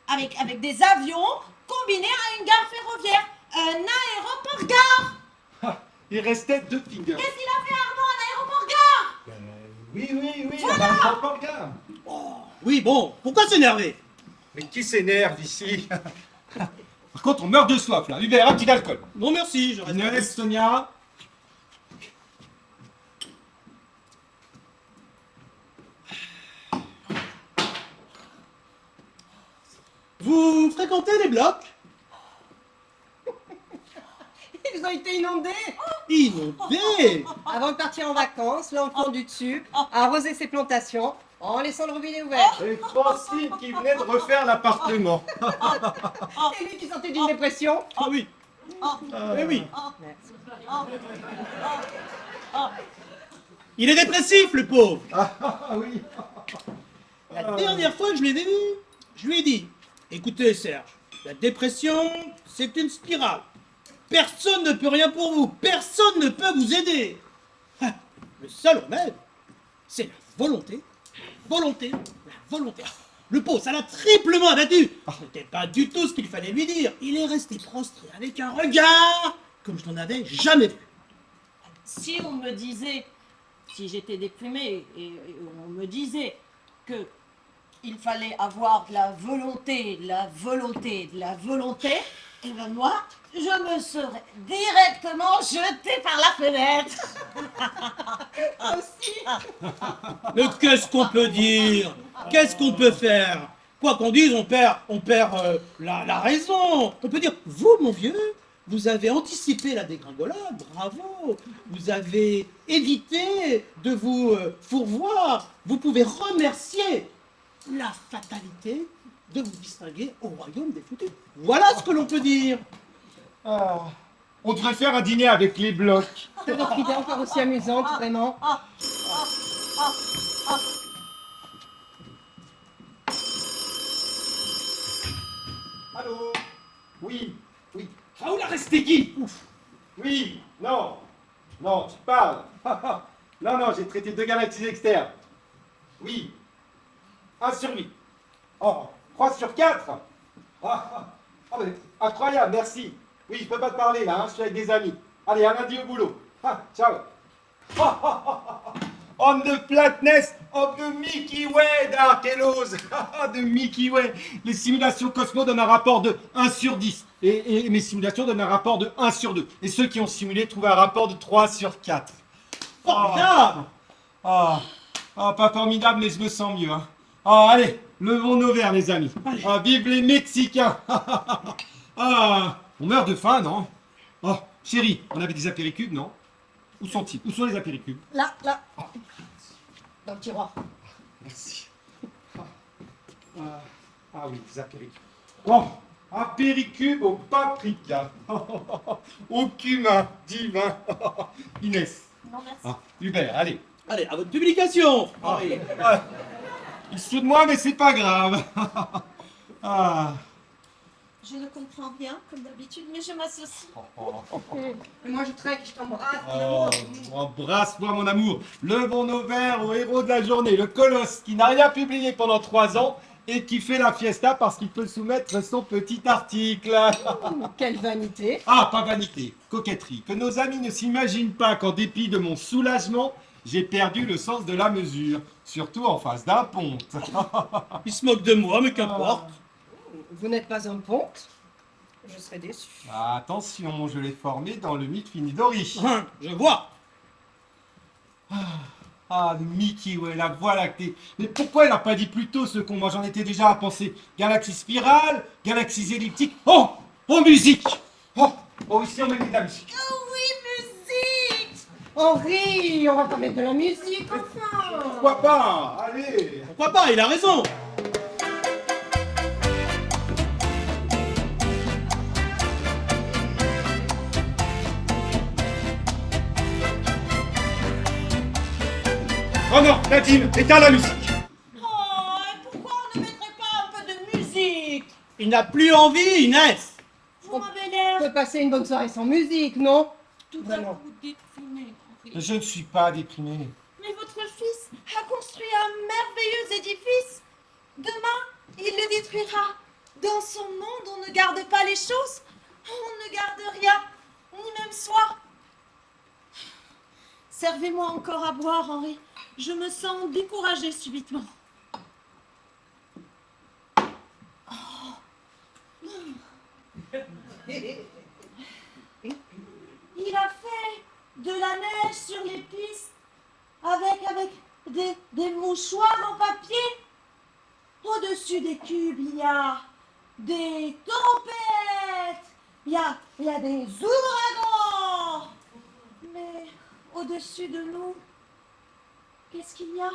avec des avions combinés à une gare ferroviaire. Un aéroport-gare. Il restait 2 fingers. Qu'est-ce qu'il a fait, Arnaud, un aéroport-gare? Oui, un rapport gare. Oui, bon, pourquoi s'énerver? Mais qui s'énerve ici? Par contre, on meurt de soif là. Hubert, un petit d'alcool. Non, merci, je reste. Inès, Sonia. Vous fréquentez les blocs? Ils ont été inondés. Inondés. Avant de partir en vacances, l'enfant du dessus a arrosé ses plantations en laissant le robinet ouvert. Et Francine qui venait de refaire l'appartement. Et lui qui sortait d'une dépression. Ah oui. Eh oui. Il est dépressif, le pauvre. Ah oui. La dernière fois que je l'ai vu, je lui ai dit, écoutez Serge, la dépression, c'est une spirale. Personne ne peut rien pour vous. Personne ne peut vous aider. Ah, le seul remède, c'est la volonté. Volonté, la volonté. Le pauvre, ça l'a triplement abattu. Ce n'était pas du tout ce qu'il fallait lui dire. Il est resté prostré avec un regard comme je n'en avais jamais vu. Si on me disait, si j'étais déprimée et on me disait que il fallait avoir de la volonté, de la volonté, de la volonté, et ben moi, je me serais directement jetée par la fenêtre. Aussi. Mais qu'est-ce qu'on peut dire? Qu'est-ce qu'on peut faire? Quoi qu'on dise, on perd la raison. On peut dire, vous, mon vieux, vous avez anticipé la dégringolade, bravo. Vous avez évité de vous fourvoier. Vous pouvez remercier la fatalité de vous distinguer au royaume des foutus. Voilà ce que l'on peut dire. Ah, on devrait faire un dîner avec les blocs. C'est votre idée encore aussi amusante, vraiment. Allô? Oui, oui. Raoul Arestegui. Oui, non. Non, tu parles. Non, non, j'ai traité 2 galaxies externes. Oui. 1 sur 8. Oh, 3 sur 4. Mais incroyable, merci. Oui, je peux pas te parler là, hein, je suis avec des amis. Allez, à lundi au boulot. Ciao. On the flatness of the Milky Way, Dark Hellos. De Milky Way. Les simulations Cosmo donnent un rapport de 1 sur 10. Et mes simulations donnent un rapport de 1 sur 2. Et ceux qui ont simulé trouvent un rapport de 3 sur 4. Formidable. Pas formidable, mais je me sens mieux. Hein. Allez, levons nos verres, les amis. Vive les Mexicains. On meurt de faim, non? Chérie, on avait des apéricubes, non? Où sont-ils? Où sont les apéricubes? Là, dans le tiroir. Merci. Oui, des apéricubes. Bon, apéricube au paprika. Au cumin divin. Inès. Non, merci. Hubert, allez. Allez, à votre publication. Henri. Il se fout de moi, mais c'est pas grave. Je ne comprends rien, comme d'habitude, mais je m'associe. Et moi, je traque, je t'embrasse. Embrasse-moi, mon amour. Levons nos verres au héros de la journée, le colosse qui n'a rien publié pendant 3 ans et qui fait la fiesta parce qu'il peut soumettre son petit article. Quelle vanité. Pas vanité, coquetterie. Que nos amis ne s'imaginent pas qu'en dépit de mon soulagement, j'ai perdu le sens de la mesure, surtout en face d'un ponte. Il se moque de moi, mais qu'importe. Vous n'êtes pas un ponte. Je serais déçu. Attention, je l'ai formé dans le mythe Finidori. Je vois. Le Mickey, ouais, la voie lactée. Mais pourquoi il n'a pas dit plus tôt ce qu'on... Moi, j'en étais déjà à penser. Galaxie spirale, galaxies elliptiques. Musique. Ici, on met de la musique. Henri, on va pas mettre de la musique, enfin. Pourquoi pas? Allez. Pourquoi pas, il a raison. Oh non, Nadine, éteins la musique. Et pourquoi on ne mettrait pas un peu de musique? Il n'a plus envie, Inès. Vous m'avez On l'air peut passer une bonne soirée sans musique, non? tout à Vraiment. coup déprimé, Henri. Je ne suis pas déprimé. Mais votre fils a construit un merveilleux édifice. Demain, il le détruira. Dans son monde, on ne garde pas les choses. On ne garde rien, ni même soi. Servez-moi encore à boire, Henri. Je me sens découragée subitement. Il a fait de la neige sur les pistes avec des mouchoirs en papier. Au-dessus des cubes, il y a des tempêtes. Il y a des ouragans. Mais au-dessus de nous, qu'est-ce qu'il y a?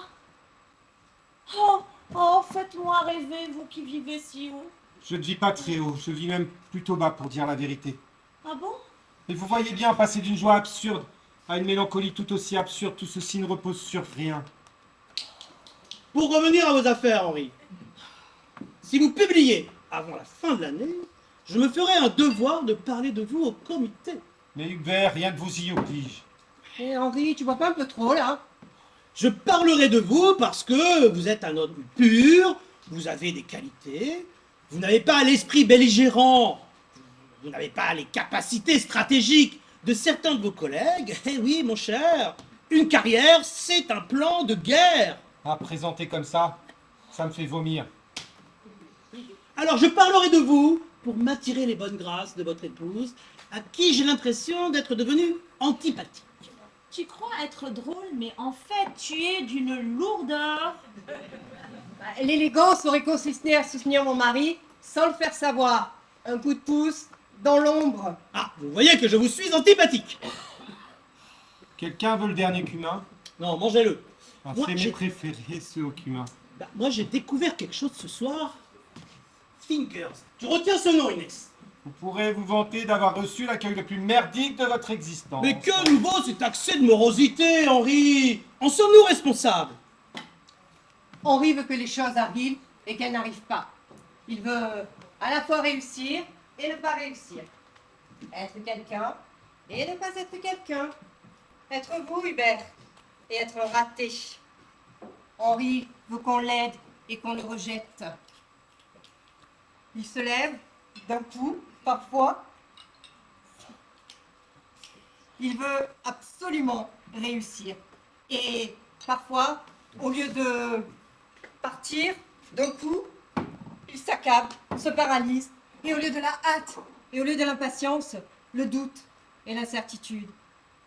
Faites-moi rêver, vous qui vivez si haut. Je ne vis pas très haut, je vis même plutôt bas pour dire la vérité. Ah bon? Et vous voyez bien, passer d'une joie absurde à une mélancolie tout aussi absurde, tout ceci ne repose sur rien. Pour revenir à vos affaires, Henri, si vous publiez avant la fin de l'année, je me ferai un devoir de parler de vous au comité. Mais Hubert, rien ne vous y oblige. Et Henri, tu vois pas un peu trop, là? Je parlerai de vous parce que vous êtes un homme pur, vous avez des qualités, vous n'avez pas l'esprit belligérant, vous n'avez pas les capacités stratégiques de certains de vos collègues. Eh oui, mon cher, une carrière, c'est un plan de guerre. Présenté comme ça me fait vomir. Alors je parlerai de vous pour m'attirer les bonnes grâces de votre épouse, à qui j'ai l'impression d'être devenu antipathique. Tu crois être drôle, mais en fait, tu es d'une lourdeur. L'élégance aurait consisté à soutenir mon mari sans le faire savoir. Un coup de pouce dans l'ombre. Ah, vous voyez que je vous suis antipathique. Quelqu'un veut le dernier cumin? Non, mangez-le. Ah, Moi, c'est mes j'ai- préférés, ceux au cumin. Bah, moi, j'ai découvert quelque chose ce soir. Fingers. Tu retiens ce nom, Inès? Vous pourrez vous vanter d'avoir reçu l'accueil le plus merdique de votre existence. Mais que nous vaut cet accès de morosité, Henri? En sommes-nous responsables? Henri veut que les choses arrivent et qu'elles n'arrivent pas. Il veut à la fois réussir et ne pas réussir. Être quelqu'un et ne pas être quelqu'un. Être vous, Hubert, et être raté. Henri veut qu'on l'aide et qu'on le rejette. Il se lève d'un coup, parfois. Il veut absolument réussir. Et parfois, au lieu de partir d'un coup, il s'accable, se paralyse. Et au lieu de la hâte, et au lieu de l'impatience, le doute et l'incertitude.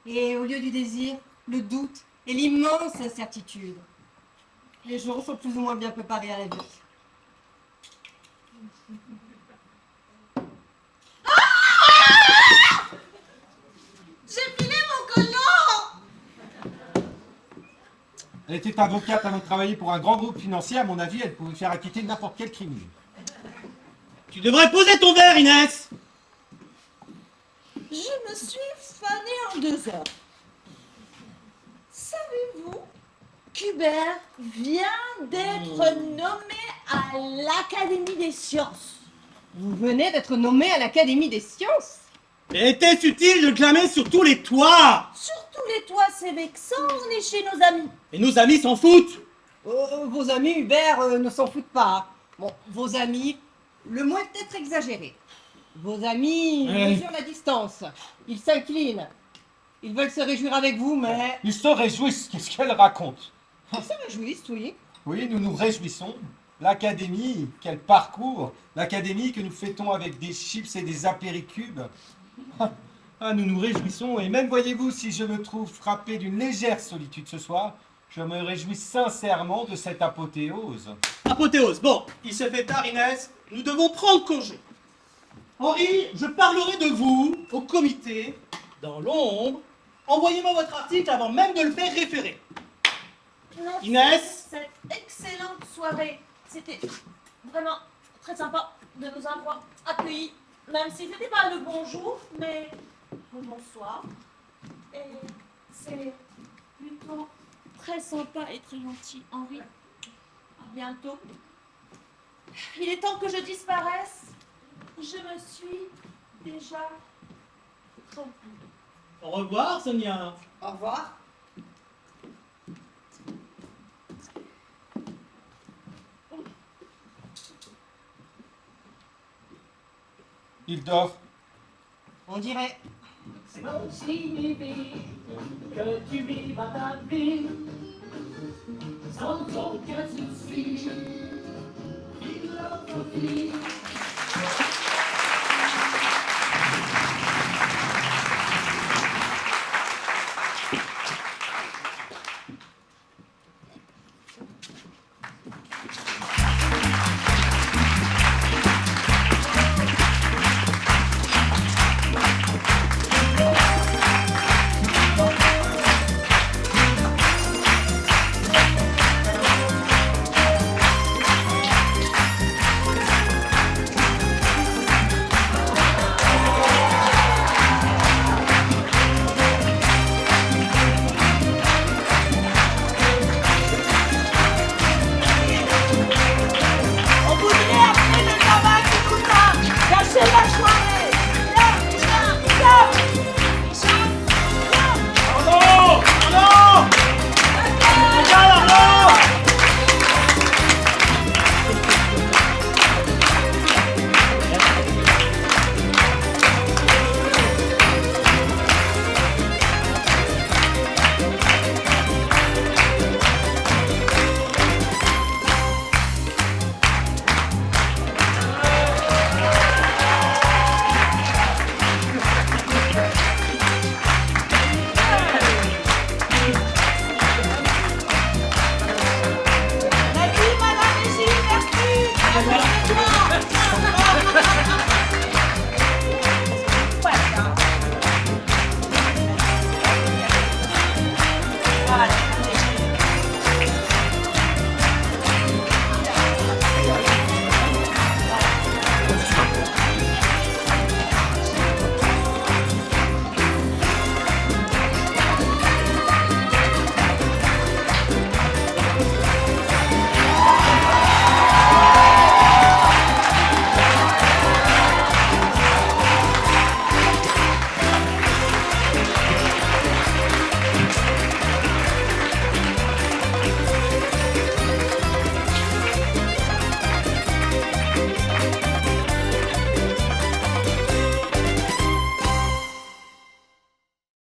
Et au lieu du désir, le doute et l'immense incertitude. Les jours sont plus ou moins bien préparés à la vie. J'ai filé mon collant! Elle était avocate avant de travailler pour un grand groupe financier. À mon avis, elle pouvait faire acquitter n'importe quel criminel. Tu devrais poser ton verre, Inès. Je me suis fanée en 2 heures. Savez-vous qu'Hubert vient d'être nommé à l'Académie des sciences? Vous venez d'être nommé à l'Académie des sciences. Mais était-ce utile de le clamer sur tous les toits? Sur tous les toits, c'est vexant, on est chez nos amis. Et nos amis s'en foutent. Vos amis, Hubert, ne s'en foutent pas. Bon, vos amis, le mot est peut-être exagéré. Vos amis Ouais. mesurent la distance. Ils s'inclinent. Ils veulent se réjouir avec vous, mais... Ils se réjouissent, qu'est-ce qu'elle raconte? Ils se réjouissent, oui. Oui, nous nous réjouissons. L'académie, quel parcours! L'académie que nous fêtons avec des chips et des apéricubes. Ah, nous nous réjouissons, et même voyez-vous, si je me trouve frappé d'une légère solitude ce soir, je me réjouis sincèrement de cette apothéose. Apothéose. Bon, il se fait tard, Inès. Nous devons prendre congé. Henri, je parlerai de vous au comité, dans l'ombre. Envoyez-moi votre article avant même de le faire référer. Merci Inès? pour cette excellente soirée. C'était vraiment très sympa de nous avoir accueillis, même si c'était pas le bonjour, mais le bonsoir. Et c'est plutôt très sympa et très gentil, Henri. À bientôt. Il est temps que je disparaisse. Je me suis déjà trompée. Au revoir, Sonia. Au revoir. Il dort. On dirait. C'est aussi que tu vivas ta vie sans aucun souci. Philosophie.